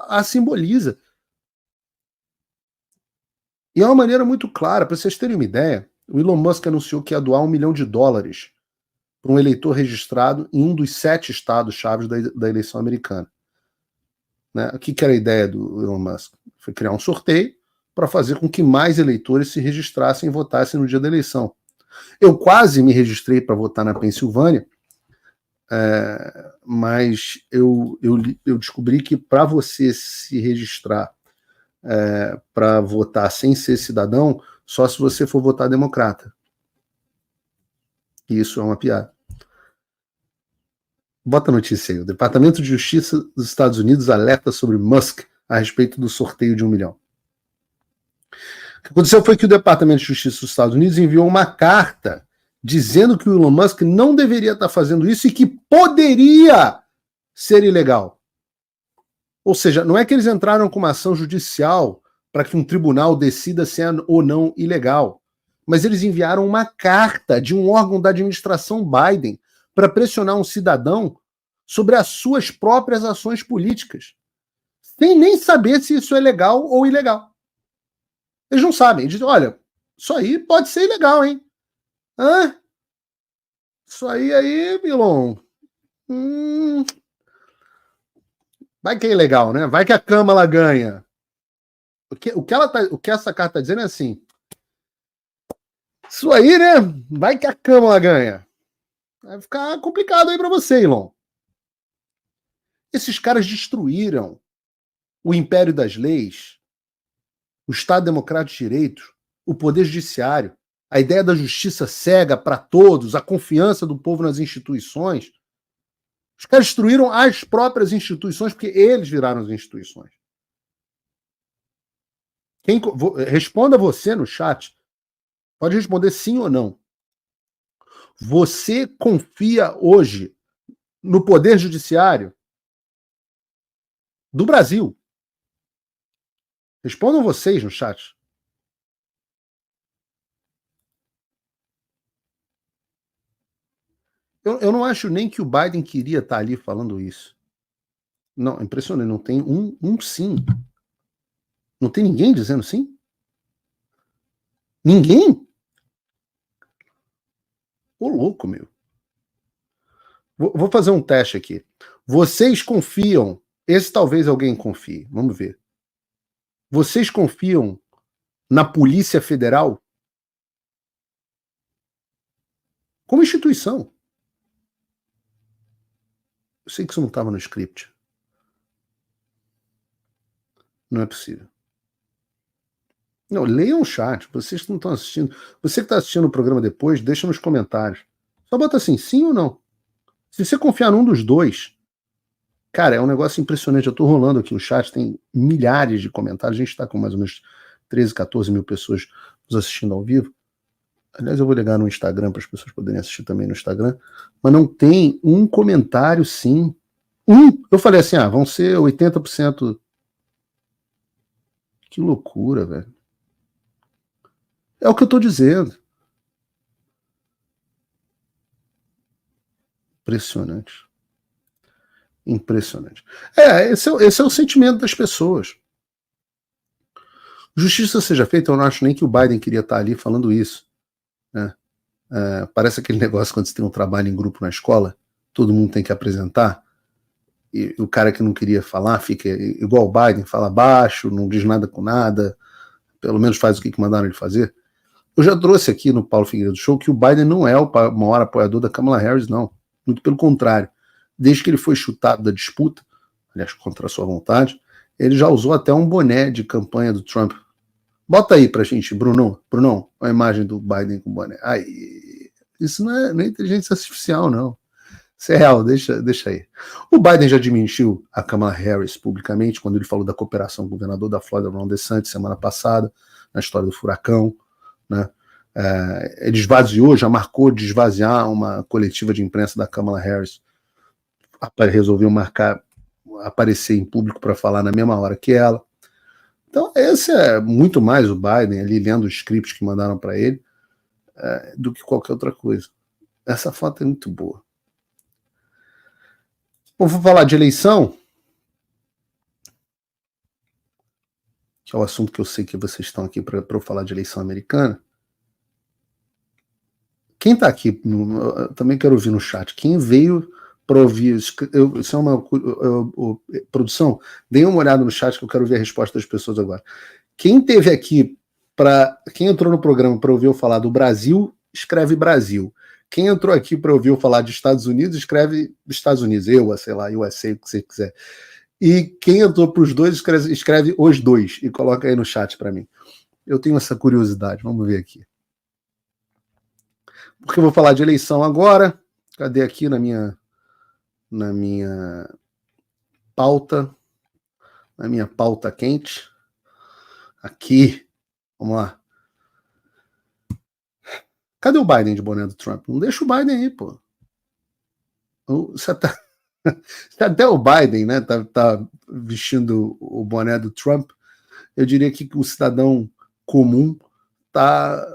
a simboliza. E é uma maneira muito clara, para vocês terem uma ideia, o Elon Musk anunciou que ia doar $1 milhão para um eleitor registrado em um dos 7 estados-chave da eleição americana. Né? O que era a ideia do Elon Musk? Foi criar um sorteio para fazer com que mais eleitores se registrassem e votassem no dia da eleição. Eu quase me registrei para votar na Pensilvânia, mas eu descobri que para você se registrar para votar sem ser cidadão, só se você for votar democrata. Isso é uma piada. Bota a notícia aí. O Departamento de Justiça dos Estados Unidos alerta sobre Musk a respeito do sorteio de $1 milhão. O que aconteceu foi que o Departamento de Justiça dos Estados Unidos enviou uma carta dizendo que o Elon Musk não deveria estar fazendo isso e que poderia ser ilegal. Ou seja, não é que eles entraram com uma ação judicial para que um tribunal decida se é ou não ilegal, mas eles enviaram uma carta de um órgão da administração Biden para pressionar um cidadão sobre as suas próprias ações políticas, sem nem saber se isso é legal ou ilegal. Eles não sabem. Eles dizem, olha, isso aí pode ser ilegal, hein? Hã? Isso aí, Elon. Vai que é ilegal, né? Vai que a Câmara ganha. O que essa carta está dizendo é assim, isso aí, né? Vai que a Câmara ganha. Vai ficar complicado aí para você, Elon. Esses caras destruíram o império das leis, o Estado Democrático de Direito, o Poder Judiciário, a ideia da justiça cega para todos, a confiança do povo nas instituições. Os caras destruíram as próprias instituições porque eles viraram as instituições. Responda você no chat. Pode responder sim ou não. Você confia hoje no Poder Judiciário do Brasil? Respondam vocês no chat. Eu não acho nem que o Biden queria estar ali falando isso. Não, é impressionante, não tem um sim. Não tem ninguém dizendo sim? Ninguém? Ô, louco, meu. Vou fazer um teste aqui. Vocês confiam? Esse talvez alguém confie. Vamos ver. Vocês confiam na Polícia Federal? Como instituição. Eu sei que isso não estava no script. Não é possível. Não, leiam o chat. Vocês que não estão assistindo. Você que está assistindo o programa depois, deixa nos comentários. Só bota assim, sim ou não. Se você confiar num dos dois, cara, é um negócio impressionante. Eu estou rolando aqui o chat, tem milhares de comentários. A gente está com mais ou menos 13, 14 mil pessoas nos assistindo ao vivo. Aliás, eu vou ligar no Instagram para as pessoas poderem assistir também no Instagram. Mas não tem um comentário, sim. Eu falei assim, vão ser 80%. Que loucura, velho. É o que eu estou dizendo. Impressionante. Impressionante. Esse é o sentimento das pessoas. Justiça seja feita, eu não acho nem que o Biden queria estar ali falando isso. Né? Parece aquele negócio quando você tem um trabalho em grupo na escola, todo mundo tem que apresentar, e o cara que não queria falar fica igual o Biden, fala baixo, não diz nada com nada, pelo menos faz o que mandaram ele fazer. Eu já trouxe aqui no Paulo Figueiredo Show que o Biden não é o maior apoiador da Kamala Harris, não. Muito pelo contrário. Desde que ele foi chutado da disputa, aliás, contra a sua vontade, ele já usou até um boné de campanha do Trump. Bota aí pra gente, Brunão, a imagem do Biden com boné. Isso não é inteligência artificial, não. Isso é real, deixa aí. O Biden já desmentiu a Kamala Harris publicamente, quando ele falou da cooperação com o governador da Flórida, Ron DeSantis, semana passada, na história do furacão, né? Ele esvaziou, já marcou de esvaziar uma coletiva de imprensa da Kamala Harris. Resolveu aparecer em público para falar na mesma hora que ela. Então, esse é muito mais o Biden ali lendo os scripts que mandaram para ele do que qualquer outra coisa. Essa foto é muito boa. Bom, vou falar de eleição, que é o assunto que eu sei que vocês estão aqui para eu falar de eleição americana. Quem está aqui, eu também quero ouvir no chat, quem veio para ouvir, isso é uma produção, dê uma olhada no chat que eu quero ver a resposta das pessoas agora. Quem teve aqui, quem entrou no programa para ouvir eu falar do Brasil, escreve Brasil. Quem entrou aqui para ouvir eu falar de Estados Unidos, escreve Estados Unidos, sei lá, USA, o que você quiser. E quem entrou para os dois, escreve os dois e coloca aí no chat para mim. Eu tenho essa curiosidade, vamos ver aqui. Porque eu vou falar de eleição agora. Cadê aqui na minha pauta? Na minha pauta quente. Aqui. Vamos lá. Cadê o Biden de boné do Trump? Não deixa o Biden aí, pô. Até o Biden, né, tá vestindo o boné do Trump. Eu diria que o cidadão comum tá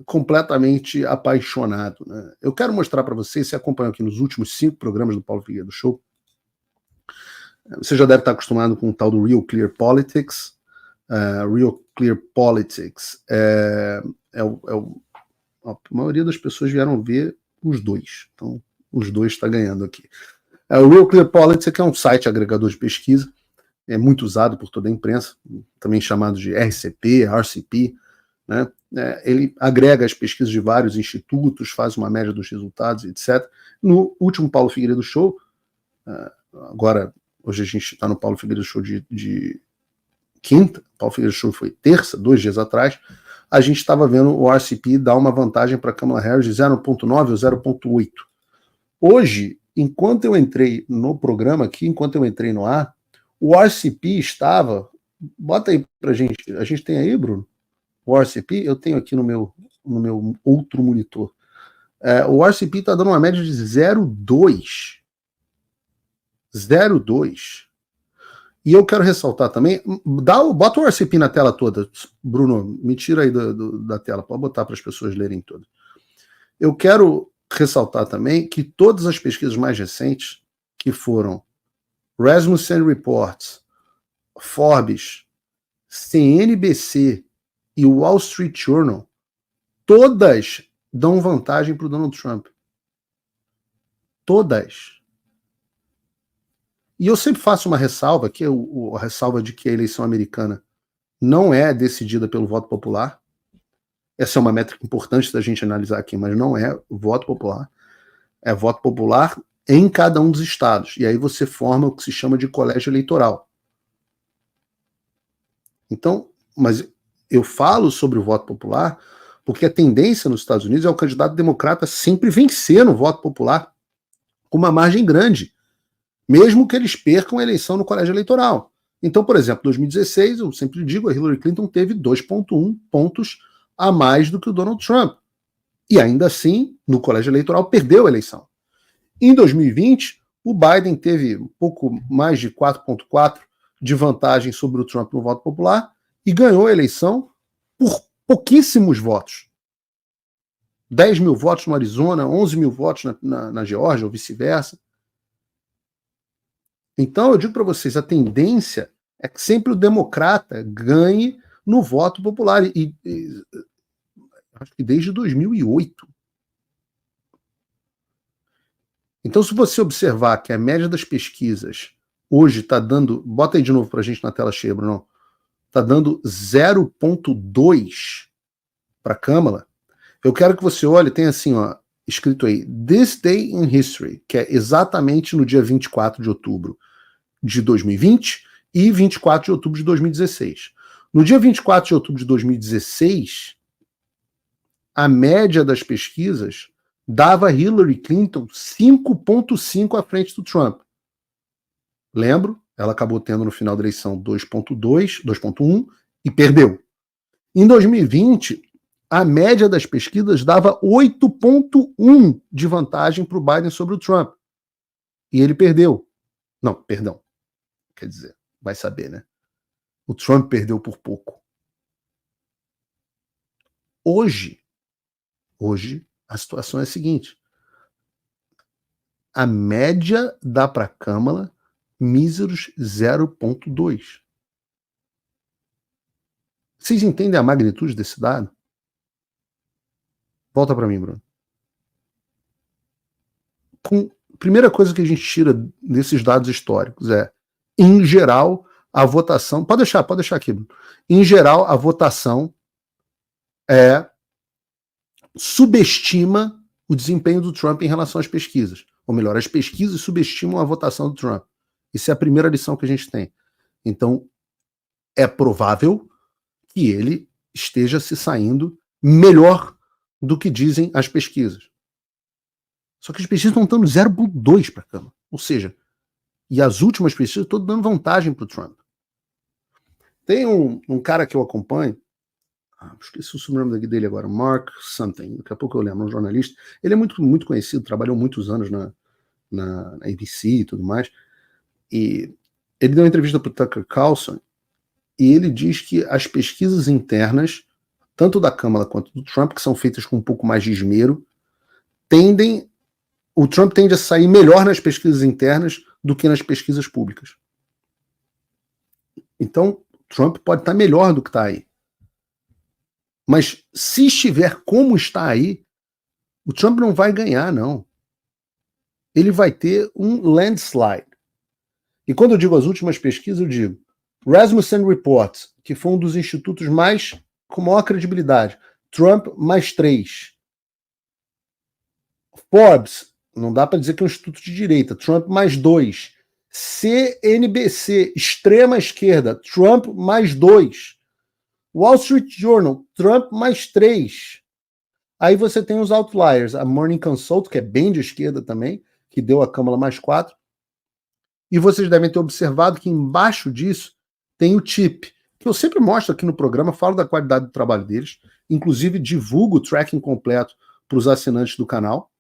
completamente apaixonado, né? Eu quero mostrar para vocês, se acompanham aqui nos últimos 5 programas do Paulo Figueiredo Show, você já deve estar acostumado com o tal do Real Clear Politics. Real Clear Politics a maioria das pessoas vieram ver os dois, então os dois está ganhando aqui. O Real Clear Politics é um site agregador de pesquisa, é muito usado por toda a imprensa, também chamado de RCP, né? Ele agrega as pesquisas de vários institutos, faz uma média dos resultados, etc. No último Paulo Figueiredo Show, agora, hoje a gente está no Paulo Figueiredo Show de quinta, Paulo Figueiredo Show foi terça, 2 dias atrás, a gente estava vendo o RCP dar uma vantagem para a Kamala Harris de 0,9 ou 0,8. Hoje, enquanto eu entrei no programa aqui, enquanto eu entrei no ar, o RCP estava... Bota aí pra gente. A gente tem aí, Bruno? O RCP? Eu tenho aqui no meu outro monitor. O RCP está dando uma média de 0,2. 0,2. E eu quero ressaltar também... Bota o RCP na tela toda, Bruno. Me tira aí da tela. Pode botar para as pessoas lerem todas. Eu quero ressaltar também que todas as pesquisas mais recentes, que foram Rasmussen Reports, Forbes, CNBC e Wall Street Journal, todas dão vantagem para o Donald Trump. Todas. E eu sempre faço uma ressalva, que é a ressalva de que a eleição americana não é decidida pelo voto popular. Essa é uma métrica importante da gente analisar aqui, mas não é voto popular. É voto popular em cada um dos estados. E aí você forma o que se chama de colégio eleitoral. Então, mas eu falo sobre o voto popular porque a tendência nos Estados Unidos é o candidato democrata sempre vencer no voto popular com uma margem grande, mesmo que eles percam a eleição no colégio eleitoral. Então, por exemplo, em 2016, eu sempre digo, a Hillary Clinton teve 2,1 pontos a mais do que o Donald Trump. E ainda assim, no colégio eleitoral, perdeu a eleição. Em 2020, o Biden teve um pouco mais de 4,4 de vantagem sobre o Trump no voto popular e ganhou a eleição por pouquíssimos votos. 10 mil votos no Arizona, 11 mil votos na Geórgia, ou vice-versa. Então, eu digo para vocês, a tendência é que sempre o democrata ganhe no voto popular. E acho que desde 2008. Então, se você observar que a média das pesquisas hoje está dando... Bota aí de novo para a gente na tela cheia, Bruno. Está dando 0,2 para a Câmara. Eu quero que você olhe, tem assim, ó, escrito aí, This Day in History, que é exatamente no dia 24 de outubro de 2020 e 24 de outubro de 2016. No dia 24 de outubro de 2016, a média das pesquisas dava Hillary Clinton 5,5 à frente do Trump. Lembro, ela acabou tendo no final da eleição 2,1 e perdeu. Em 2020, a média das pesquisas dava 8,1 de vantagem para o Biden sobre o Trump. E ele perdeu. Não, perdão. Quer dizer, vai saber, né? O Trump perdeu por pouco. Hoje, a situação é a seguinte. A média dá para a Câmara míseros 0,2. Vocês entendem a magnitude desse dado? Volta para mim, Bruno. Primeira coisa que a gente tira desses dados históricos é, em geral, a votação... Pode deixar aqui, Bruno. Em geral, a votação subestima o desempenho do Trump em relação às pesquisas. Ou melhor, as pesquisas subestimam a votação do Trump. Isso é a primeira lição que a gente tem. Então, é provável que ele esteja se saindo melhor do que dizem as pesquisas. Só que as pesquisas estão dando 0,2 para a Câmara. Ou seja, e as últimas pesquisas estão dando vantagem para o Trump. Tem um cara que eu acompanho, esqueci o sobrenome dele agora, Mark something, daqui a pouco eu lembro, um jornalista. Ele é muito, muito conhecido, trabalhou muitos anos na ABC e tudo mais. E ele deu uma entrevista para o Tucker Carlson e ele diz que as pesquisas internas, tanto da Câmara quanto do Trump, que são feitas com um pouco mais de esmero, o Trump tende a sair melhor nas pesquisas internas do que nas pesquisas públicas. Então, Trump pode estar melhor do que está aí. Mas se estiver como está aí, o Trump não vai ganhar, não. Ele vai ter um landslide. E quando eu digo as últimas pesquisas, eu digo Rasmussen Reports, que foi um dos institutos com maior credibilidade. Trump mais 3. Forbes, não dá para dizer que é um instituto de direita. Trump mais 2. CNBC, extrema esquerda. Trump mais 2. Wall Street Journal, Trump mais 3. Aí você tem os outliers. A Morning Consult, que é bem de esquerda também, que deu a Câmara mais 4. E vocês devem ter observado que embaixo disso tem o TIP, que eu sempre mostro aqui no programa, falo da qualidade do trabalho deles, inclusive divulgo o tracking completo para os assinantes do canal.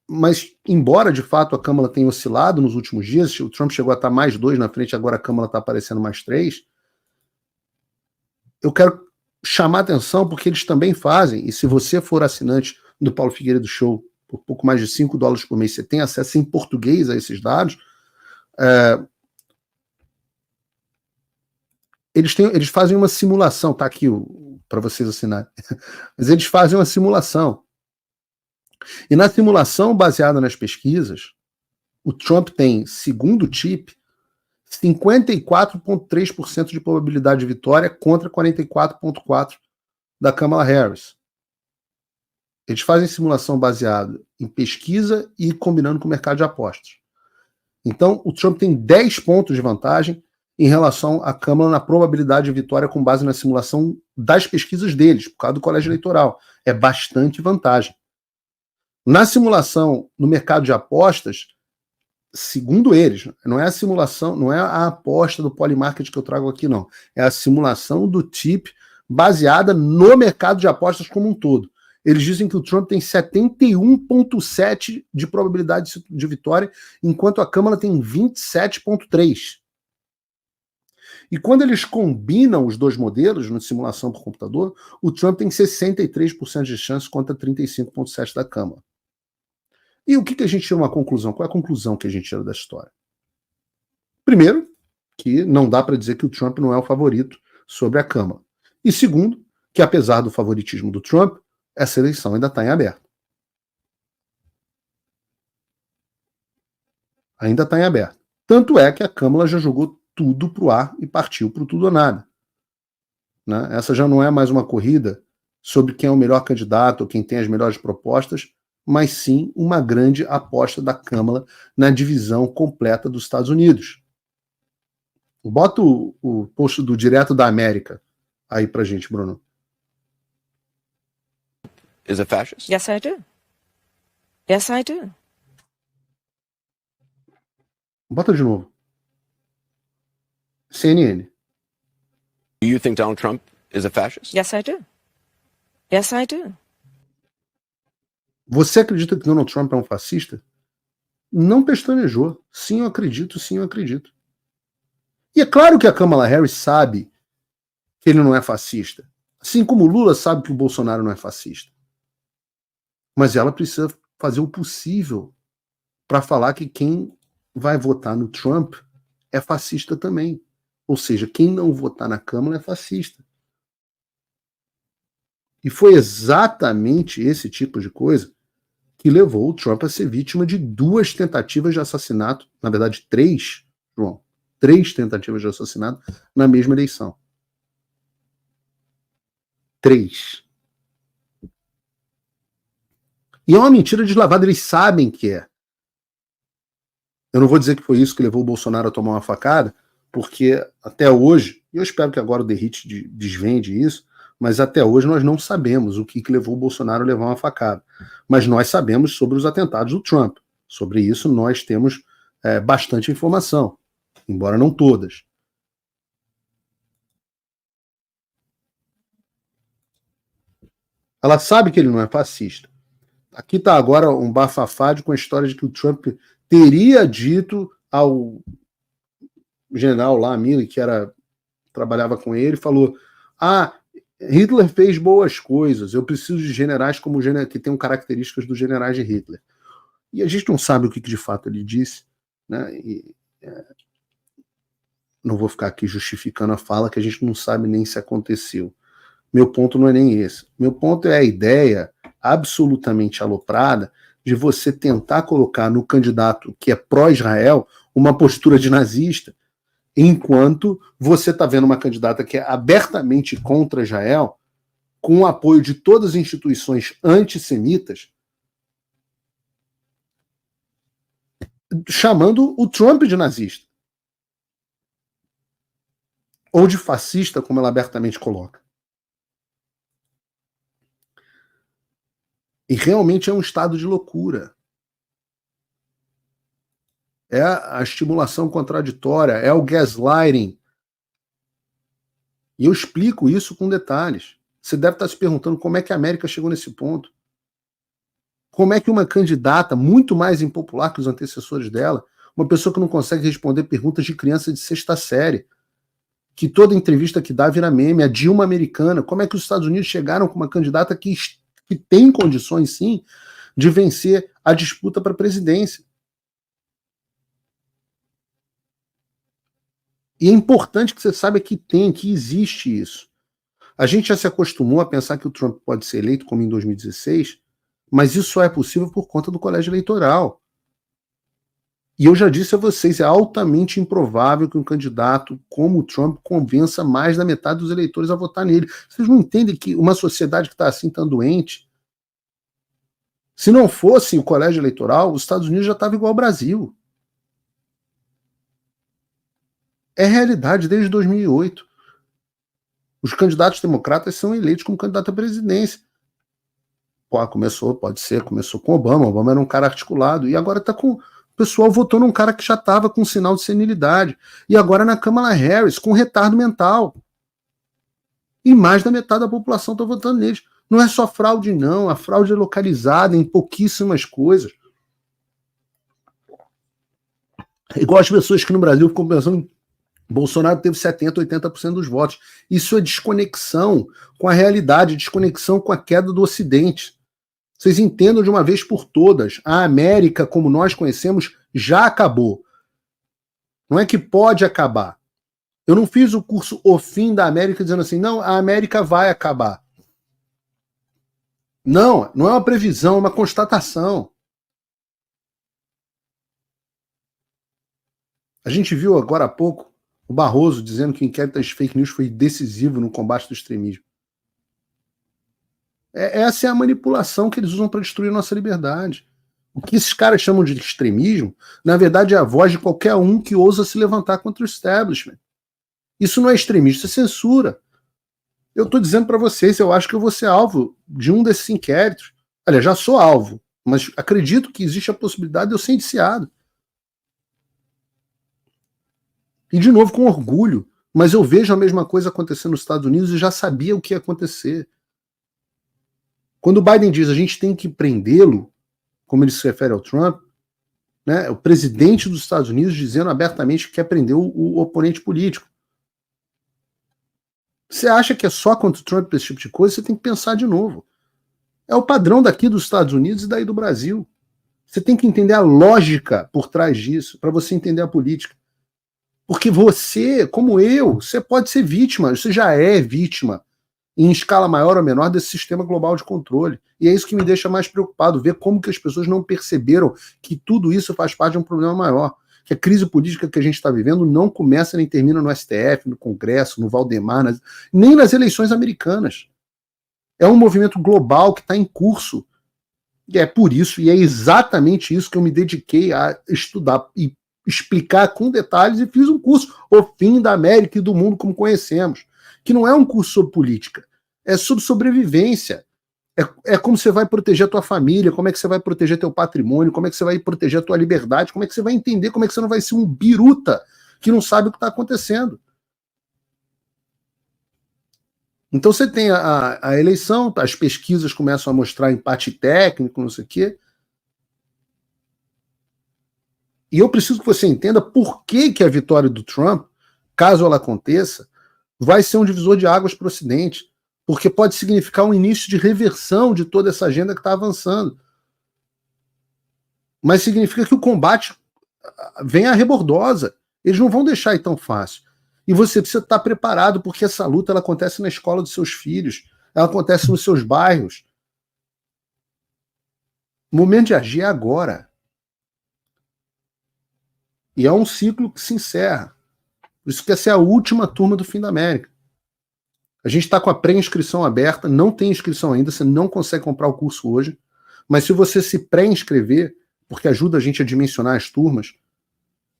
Mas, embora de fato a Câmara tenha oscilado nos últimos dias, o Trump chegou a estar mais 2 na frente, agora a Câmara está aparecendo mais 3, eu quero chamar atenção porque eles também fazem, e se você for assinante do Paulo Figueiredo Show, por pouco mais de $5 por mês, você tem acesso em português a esses dados. Eles fazem uma simulação, tá aqui para vocês assinarem, mas eles fazem uma simulação. E na simulação baseada nas pesquisas, o Trump tem, segundo o TIP, 54,3% de probabilidade de vitória contra 44,4% da Kamala Harris. Eles fazem simulação baseada em pesquisa e combinando com o mercado de apostas. Então, o Trump tem 10 pontos de vantagem em relação à Kamala na probabilidade de vitória com base na simulação das pesquisas deles, por causa do colégio eleitoral. É bastante vantagem. Na simulação no mercado de apostas, segundo eles, não é a simulação, não é a aposta do Polymarket que eu trago aqui, não. É a simulação do TIP baseada no mercado de apostas como um todo. Eles dizem que o Trump tem 71,7% de probabilidade de vitória, enquanto a Kamala tem 27,3%. E quando eles combinam os dois modelos, na simulação por computador, o Trump tem 63% de chance contra 35,7% da Kamala. E o que a gente tira uma conclusão? Qual é a conclusão que a gente tira da história? Primeiro, que não dá para dizer que o Trump não é o favorito sobre a Kamala. E segundo, que apesar do favoritismo do Trump, essa eleição ainda está em aberto. Ainda está em aberto. Tanto é que a Kamala já jogou tudo para o ar e partiu para o tudo ou nada. Né? Essa já não é mais uma corrida sobre quem é o melhor candidato ou quem tem as melhores propostas, mas sim uma grande aposta da Kamala na divisão completa dos Estados Unidos. Bota o post do Direto da América aí pra gente, Bruno. Is a fascist? Yes, I do. Yes, I do. Bota de novo. CNN. Do you think Donald Trump is a fascist? Yes, I do. Yes, I do. Você acredita que Donald Trump é um fascista? Não pestanejou. Sim, eu acredito, sim, eu acredito. E é claro que a Kamala Harris sabe que ele não é fascista. Assim como o Lula sabe que o Bolsonaro não é fascista. Mas ela precisa fazer o possível para falar que quem vai votar no Trump é fascista também. Ou seja, quem não votar na Kamala é fascista. E foi exatamente esse tipo de coisa que levou o Trump a ser vítima de 2 tentativas de assassinato, na verdade 3, João, 3 tentativas de assassinato na mesma eleição. 3. E é uma mentira deslavada, eles sabem que é. Eu não vou dizer que foi isso que levou o Bolsonaro a tomar uma facada, porque até hoje, e eu espero que agora o The Hit desvende isso, mas até hoje nós não sabemos o que levou o Bolsonaro a levar uma facada. Mas nós sabemos sobre os atentados do Trump. Sobre isso nós temos bastante informação, embora não todas. Ela sabe que ele não é fascista. Aqui está agora um bafafá com a história de que o Trump teria dito ao general lá, Milley, que trabalhava com ele, falou: Hitler fez boas coisas, eu preciso de generais como que tenham características dos generais de Hitler. E a gente não sabe o que de fato ele disse, né? Não vou ficar aqui justificando a fala, que a gente não sabe nem se aconteceu. Meu ponto não é nem esse. Meu ponto é a ideia absolutamente aloprada de você tentar colocar no candidato que é pró-Israel uma postura de nazista, enquanto você está vendo uma candidata que é abertamente contra Israel, com o apoio de todas as instituições antissemitas, chamando o Trump de nazista. Ou de fascista, como ela abertamente coloca. E realmente é um estado de loucura. É a estimulação contraditória, é o gaslighting. E eu explico isso com detalhes. Você deve estar se perguntando como é que a América chegou nesse ponto. Como é que uma candidata muito mais impopular que os antecessores dela, uma pessoa que não consegue responder perguntas de criança de 6ª série, que toda entrevista que dá vira meme, a Dilma americana, como é que os Estados Unidos chegaram com uma candidata que que tem condições, sim, de vencer a disputa para a presidência. E é importante que você saiba que existe isso. A gente já se acostumou a pensar que o Trump pode ser eleito como em 2016, mas isso só é possível por conta do colégio eleitoral. E eu já disse a vocês, é altamente improvável que um candidato como o Trump convença mais da metade dos eleitores a votar nele. Vocês não entendem que uma sociedade que está assim tão doente? Se não fosse o colégio eleitoral, os Estados Unidos já estavam igual ao Brasil. É realidade desde 2008. Os candidatos democratas são eleitos como candidato à presidência. Começou com Obama. Obama era um cara articulado. E agora está com... O pessoal votou num cara que já estava com sinal de senilidade. E agora na Kamala Harris, com retardo mental. E mais da metade da população está votando neles. Não é só fraude, não. A fraude é localizada em pouquíssimas coisas. Igual as pessoas que no Brasil ficam pensando... Bolsonaro teve 70%, 80% dos votos. Isso é desconexão com a realidade, desconexão com a queda do Ocidente. Vocês entendam de uma vez por todas, a América, como nós conhecemos, já acabou. Não é que pode acabar. Eu não fiz o curso O Fim da América dizendo assim, não, a América vai acabar. Não é uma previsão, é uma constatação. A gente viu agora há pouco o Barroso dizendo que o inquérito das fake news foi decisivo no combate do extremismo. Essa é a manipulação que eles usam para destruir a nossa liberdade. O que esses caras chamam de extremismo, na verdade é a voz de qualquer um que ousa se levantar contra o establishment. Isso não é extremismo, isso é censura. Eu estou dizendo para vocês, eu acho que eu vou ser alvo de um desses inquéritos. Aliás, já sou alvo, mas acredito que existe a possibilidade de eu ser indiciado. E, de novo, com orgulho. Mas eu vejo a mesma coisa acontecendo nos Estados Unidos e já sabia o que ia acontecer. Quando o Biden diz a gente tem que prendê-lo, como ele se refere ao Trump, né, o presidente dos Estados Unidos dizendo abertamente que quer prender o oponente político. Você acha que é só contra o Trump esse tipo de coisa? Você tem que pensar de novo. É o padrão daqui dos Estados Unidos e daí do Brasil. Você tem que entender a lógica por trás disso, para você entender a política. Porque você, como eu, você pode ser vítima, você já é vítima, em escala maior ou menor, desse sistema global de controle. E é isso que me deixa mais preocupado, ver como que as pessoas não perceberam que tudo isso faz parte de um problema maior. Que a crise política que a gente está vivendo não começa nem termina no STF, no Congresso, no Valdemar, nem nas eleições americanas. É um movimento global que está em curso. E é por isso, e é exatamente isso que eu me dediquei a estudar e explicar com detalhes, e fiz um curso, O Fim da América e do Mundo como Conhecemos, que não é um curso sobre política, é sobre sobrevivência. É como você vai proteger a tua família, como é que você vai proteger teu patrimônio, como é que você vai proteger a tua liberdade, como é que você vai entender, como é que você não vai ser um biruta que não sabe o que está acontecendo. Então você tem a eleição, as pesquisas começam a mostrar empate técnico, não sei o quê. E eu preciso que você entenda por que a vitória do Trump, caso ela aconteça, vai ser um divisor de águas para o Ocidente. Porque pode significar um início de reversão de toda essa agenda que está avançando. Mas significa que o combate vem à rebordosa. Eles não vão deixar ir tão fácil. E você precisa estar preparado, porque essa luta ela acontece na escola dos seus filhos, ela acontece nos seus bairros. O momento de agir é agora. E é um ciclo que se encerra. Por isso que essa é a última turma do Fim da América. A gente está com a pré-inscrição aberta, não tem inscrição ainda, você não consegue comprar o curso hoje, mas se você se pré-inscrever, porque ajuda a gente a dimensionar as turmas,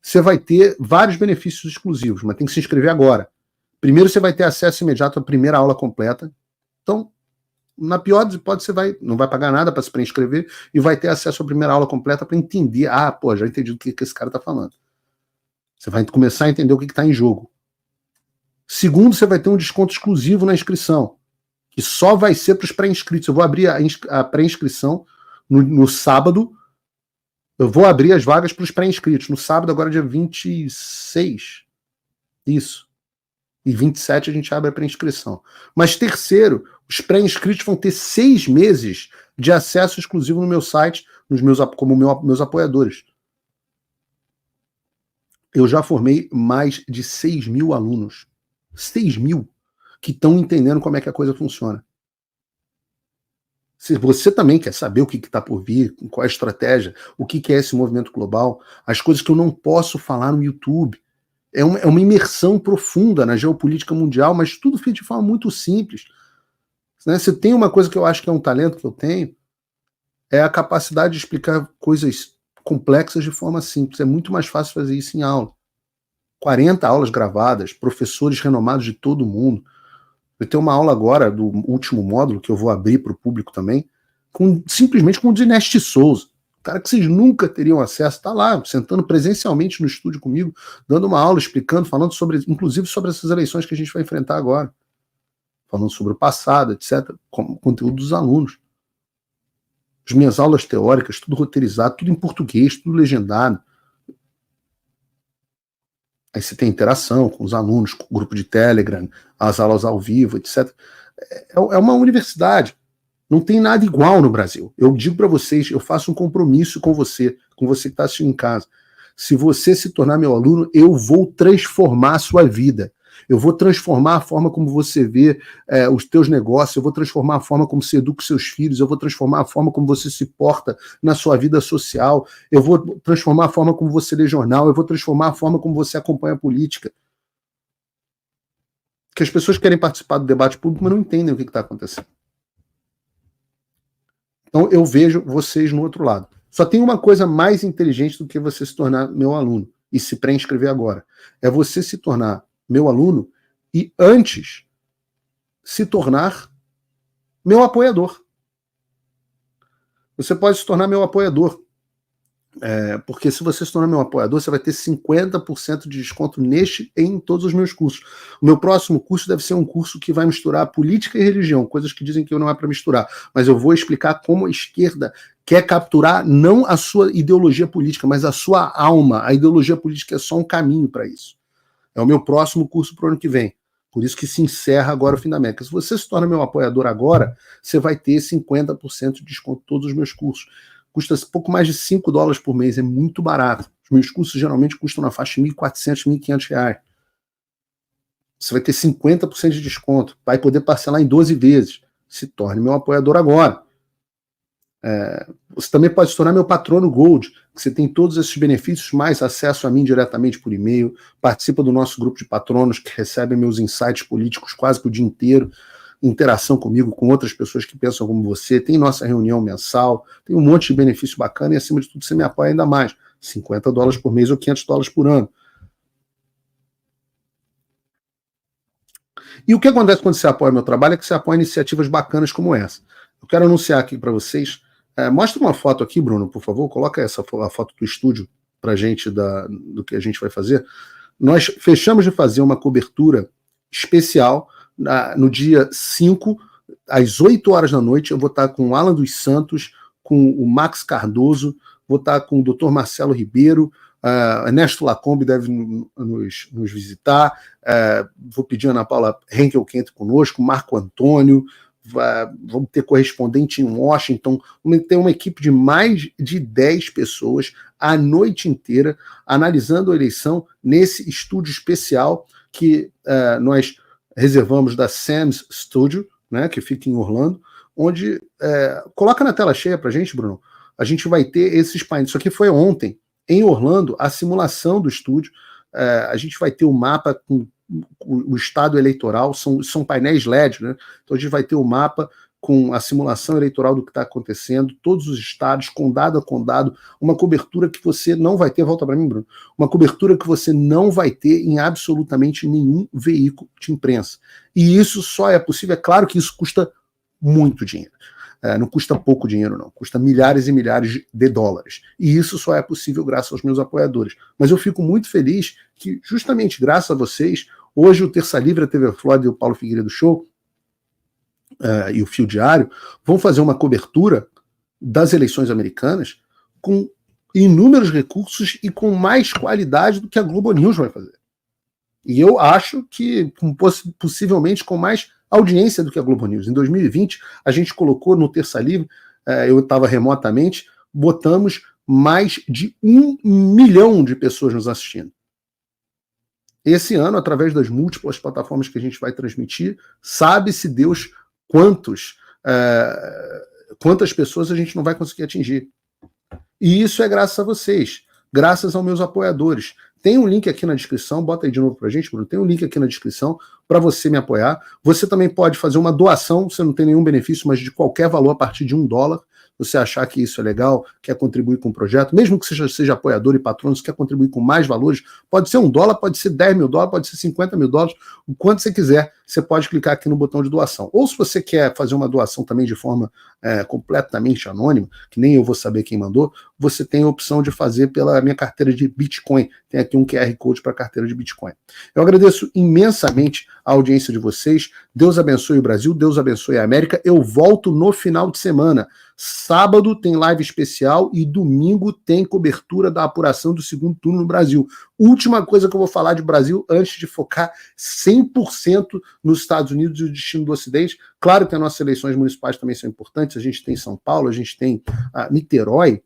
você vai ter vários benefícios exclusivos, mas tem que se inscrever agora. Primeiro você vai ter acesso imediato à primeira aula completa, então, na pior das hipóteses, você não vai pagar nada para se pré-inscrever e vai ter acesso à primeira aula completa para entender, já entendi o que esse cara está falando. Você vai começar a entender o que está em jogo. Segundo, você vai ter um desconto exclusivo na inscrição, que só vai ser para os pré-inscritos. Eu vou abrir a pré-inscrição no sábado. Eu vou abrir as vagas para os pré-inscritos. No sábado, agora dia 26. Isso. E 27 a gente abre a pré-inscrição. Mas terceiro, Os pré-inscritos vão ter 6 meses de acesso exclusivo no meu site, como meus apoiadores. Eu já formei mais de 6 mil alunos. 6 mil que estão entendendo como é que a coisa funciona. Se você também quer saber o que está por vir, qual é a estratégia, o que é esse movimento global, as coisas que eu não posso falar no YouTube. É uma imersão profunda na geopolítica mundial, mas tudo feito de forma muito simples. Né? Se tem uma coisa que eu acho que é um talento que eu tenho, é a capacidade de explicar coisas complexas de forma simples. É muito mais fácil fazer isso em aula. 40 aulas gravadas, professores renomados de todo mundo. Eu tenho uma aula agora do último módulo, que eu vou abrir para o público também, simplesmente com o Dinesh Souza. Cara que vocês nunca teriam acesso, está lá, sentando presencialmente no estúdio comigo, dando uma aula, explicando, falando sobre, inclusive sobre essas eleições que a gente vai enfrentar agora. Falando sobre o passado, etc., com conteúdo dos alunos. As minhas aulas teóricas, tudo roteirizado, tudo em português, tudo legendado. Aí você tem interação com os alunos, com o grupo de Telegram, as aulas ao vivo, etc. É uma universidade. Não tem nada igual no Brasil. Eu digo para vocês, eu faço um compromisso com você que está assistindo em casa. Se você se tornar meu aluno, eu vou transformar a sua vida. Eu vou transformar a forma como você vê os teus negócios, eu vou transformar a forma como você educa os seus filhos, eu vou transformar a forma como você se porta na sua vida social, eu vou transformar a forma como você lê jornal, eu vou transformar a forma como você acompanha a política. Porque as pessoas querem participar do debate público, mas não entendem o que está acontecendo. Então eu vejo vocês no outro lado. Só tem uma coisa mais inteligente do que você se tornar meu aluno e se pré-inscrever agora. É você se tornar meu aluno e antes se tornar meu apoiador. Você pode se tornar meu apoiador. Porque se você se tornar meu apoiador, você vai ter 50% de desconto neste e em todos os meus cursos. O meu próximo curso deve ser um curso que vai misturar política e religião, coisas que dizem que não é para misturar. Mas eu vou explicar como a esquerda quer capturar não a sua ideologia política, mas a sua alma. A ideologia política é só um caminho para isso. É o meu próximo curso para o ano que vem. Por isso que se encerra agora o Fim da América. Se você se torna meu apoiador agora, você vai ter 50% de desconto em todos os meus cursos. Custa pouco mais de $5 por mês, é muito barato. Os meus cursos geralmente custam na faixa de R$1.400, R$1.500. Você vai ter 50% de desconto, vai poder parcelar em 12 vezes. Se torne meu apoiador agora. Você também pode se tornar meu patrono Gold, que você tem todos esses benefícios, mais acesso a mim diretamente por e-mail, participa do nosso grupo de patronos que recebem meus insights políticos quase que o dia inteiro, interação comigo, com outras pessoas que pensam como você, tem nossa reunião mensal, tem um monte de benefício bacana e acima de tudo você me apoia ainda mais, $50 por mês ou $500 por ano. E o que acontece quando você apoia meu trabalho é que você apoia iniciativas bacanas como essa. Eu quero anunciar aqui para vocês. Mostra uma foto aqui, Bruno, por favor. Coloca a foto do estúdio para a gente do que a gente vai fazer. Nós fechamos de fazer uma cobertura especial no dia 5, às 8 horas da noite. Eu vou estar com o Alan dos Santos, com o Max Cardoso, vou estar com o Dr. Marcelo Ribeiro, Ernesto Lacombe deve nos visitar, vou pedir a Ana Paula Henkel que entre conosco, Marco Antônio, vamos ter correspondente em Washington, vamos ter uma equipe de mais de 10 pessoas a noite inteira analisando a eleição nesse estúdio especial que nós reservamos da Sam's Studio, né, que fica em Orlando, onde, coloca na tela cheia pra gente, Bruno, a gente vai ter esses painéis. Isso aqui foi ontem, em Orlando, a simulação do estúdio, a gente vai ter o mapa com o estado eleitoral, são painéis LED, né? Então a gente vai ter o mapa com a simulação eleitoral do que está acontecendo, todos os estados, condado a condado, uma cobertura que você não vai ter, volta para mim, Bruno, uma cobertura que você não vai ter em absolutamente nenhum veículo de imprensa. E isso só é possível, é claro que isso custa muito dinheiro. Não custa pouco dinheiro, não. Custa milhares e milhares de dólares. E isso só é possível graças aos meus apoiadores. Mas eu fico muito feliz que, justamente graças a vocês, hoje o Terça Livre, a TV Flórida e o Paulo Figueiredo Show e o Fio Diário vão fazer uma cobertura das eleições americanas com inúmeros recursos e com mais qualidade do que a Globo News vai fazer. E eu acho que possivelmente com mais audiência do que a Globo News. Em 2020, a gente colocou no Terça Livre, eu estava remotamente, botamos mais de 1 milhão de pessoas nos assistindo. Esse ano, através das múltiplas plataformas que a gente vai transmitir, sabe-se Deus quantas pessoas a gente não vai conseguir atingir. E isso é graças a vocês, graças aos meus apoiadores. Tem um link aqui na descrição, bota aí de novo pra gente, Bruno. Tem um link aqui na descrição para você me apoiar. Você também pode fazer uma doação, você não tem nenhum benefício, mas de qualquer valor a partir de $1. Você achar que isso é legal, quer contribuir com o projeto, mesmo que seja apoiador e patrono, se quer contribuir com mais valores, pode ser $1, pode ser $10 mil, pode ser $50 mil, o quanto você quiser, você pode clicar aqui no botão de doação. Ou se você quer fazer uma doação também de forma completamente anônima, que nem eu vou saber quem mandou, você tem a opção de fazer pela minha carteira de Bitcoin. Tem aqui um QR Code para a carteira de Bitcoin. Eu agradeço imensamente a audiência de vocês. Deus abençoe o Brasil, Deus abençoe a América. Eu volto no final de semana. Sábado tem live especial e domingo tem cobertura da apuração do segundo turno no Brasil. Última coisa que eu vou falar de Brasil antes de focar 100% nos Estados Unidos e o destino do Ocidente. Claro que as nossas eleições municipais também são importantes. A gente tem São Paulo, a gente tem Niterói,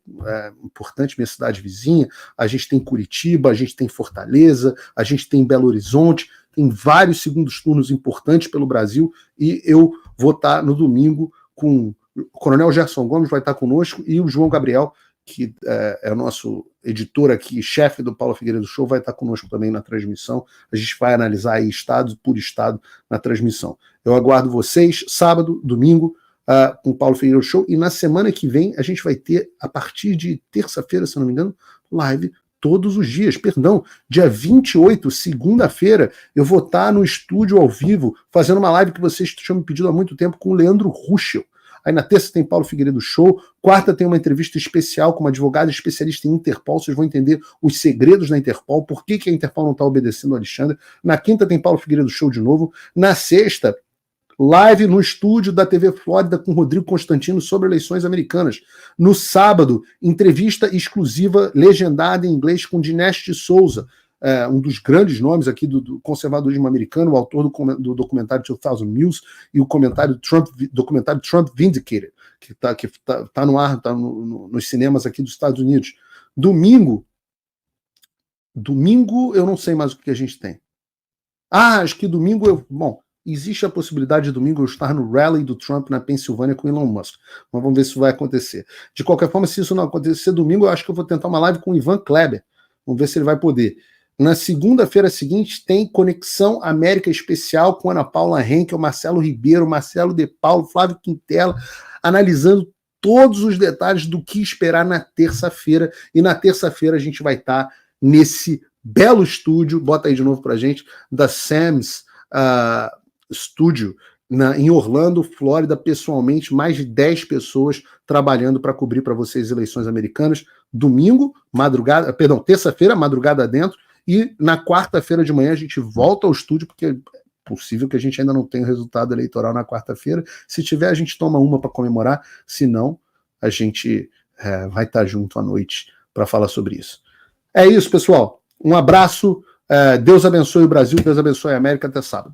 importante, minha cidade vizinha. A gente tem Curitiba, a gente tem Fortaleza, a gente tem Belo Horizonte. Tem vários segundos turnos importantes pelo Brasil e eu vou estar no domingo com o Coronel Gerson Gomes, vai estar conosco, e o João Gabriel, que é o nosso editor aqui, chefe do Paulo Figueiredo Show, vai estar conosco também na transmissão. A gente vai analisar aí estado por estado na transmissão. Eu aguardo vocês sábado, domingo, com o Paulo Figueiredo Show, e na semana que vem a gente vai ter, a partir de terça-feira, se não me engano, live todos os dias, perdão, dia 28, segunda-feira, eu vou estar no estúdio ao vivo, fazendo uma live que vocês tinham me pedido há muito tempo com o Leandro Ruschel. Aí na terça tem Paulo Figueiredo Show, quarta tem uma entrevista especial com uma advogada especialista em Interpol, vocês vão entender os segredos da Interpol, por que a Interpol não está obedecendo o Alexandre. Na quinta tem Paulo Figueiredo Show de novo. Na sexta, live no estúdio da TV Flórida com Rodrigo Constantino sobre eleições americanas. No sábado, entrevista exclusiva legendada em inglês com Dinesh de Souza, um dos grandes nomes aqui do conservadorismo americano, o autor do documentário 2000 News e o documentário Trump Vindicated, que tá no ar, está nos cinemas aqui dos Estados Unidos. Domingo eu não sei mais o que a gente tem. Acho que domingo existe a possibilidade de domingo eu estar no rally do Trump na Pensilvânia com Elon Musk. Mas vamos ver se isso vai acontecer. De qualquer forma, se isso não acontecer domingo, eu acho que eu vou tentar uma live com o Ivan Kleber. Vamos ver se ele vai poder. Na segunda-feira seguinte tem Conexão América Especial com Ana Paula Henkel, Marcelo Ribeiro, Marcelo De Paulo, Flávio Quintela, analisando todos os detalhes do que esperar na terça-feira. E na terça-feira a gente vai estar nesse belo estúdio, bota aí de novo pra gente, da Sam's Studio, em Orlando, Flórida, pessoalmente, mais de 10 pessoas trabalhando para cobrir para vocês eleições americanas. Terça-feira, madrugada dentro, e na quarta-feira de manhã a gente volta ao estúdio, porque é possível que a gente ainda não tenha o resultado eleitoral na quarta-feira. Se tiver, a gente toma uma para comemorar, se não, a gente vai estar junto à noite para falar sobre isso. É isso, pessoal. Um abraço, Deus abençoe o Brasil, Deus abençoe a América, até sábado.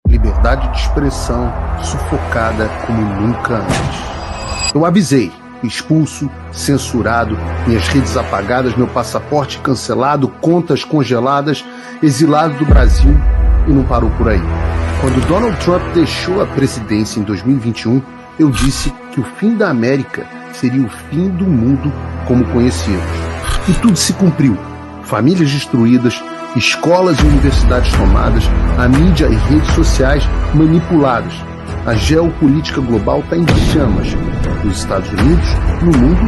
Liberdade de expressão sufocada como nunca antes. Eu avisei, expulso, censurado, minhas redes apagadas, meu passaporte cancelado, contas congeladas, exilado do Brasil, e não parou por aí. Quando Donald Trump deixou a presidência em 2021, eu disse que o fim da América seria o fim do mundo como conhecíamos. E tudo se cumpriu. Famílias destruídas, escolas e universidades tomadas, a mídia e redes sociais manipuladas. A geopolítica global está em chamas, nos Estados Unidos, no mundo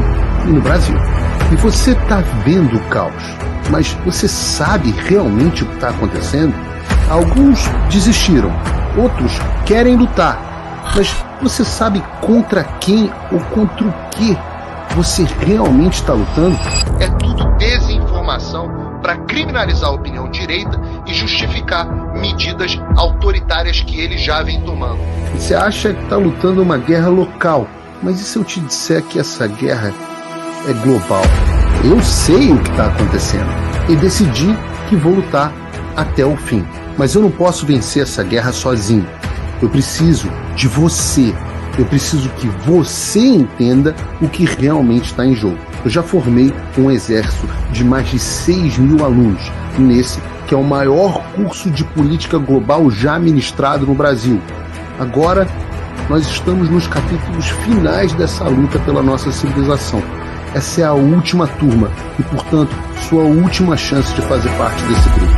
e no Brasil. E você está vendo o caos, mas você sabe realmente o que está acontecendo? Alguns desistiram, outros querem lutar, mas você sabe contra quem ou contra o que você realmente está lutando? É tudo desinformação para criminalizar a opinião direita e justificar medidas autoritárias que ele já vem tomando. Você acha que está lutando uma guerra local, mas e se eu te disser que essa guerra é global? Eu sei o que está acontecendo e decidi que vou lutar até o fim. Mas eu não posso vencer essa guerra sozinho. Eu preciso de você. Eu preciso que você entenda o que realmente está em jogo. Eu já formei um exército de mais de 6.000 alunos, nesse que é o maior curso de política global já ministrado no Brasil. Agora, nós estamos nos capítulos finais dessa luta pela nossa civilização. Essa é a última turma e, portanto, sua última chance de fazer parte desse grupo.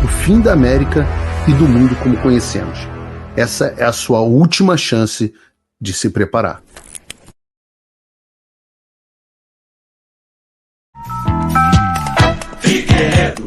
O fim da América e do mundo como conhecemos. Essa é a sua última chance de se preparar. Fique quieto,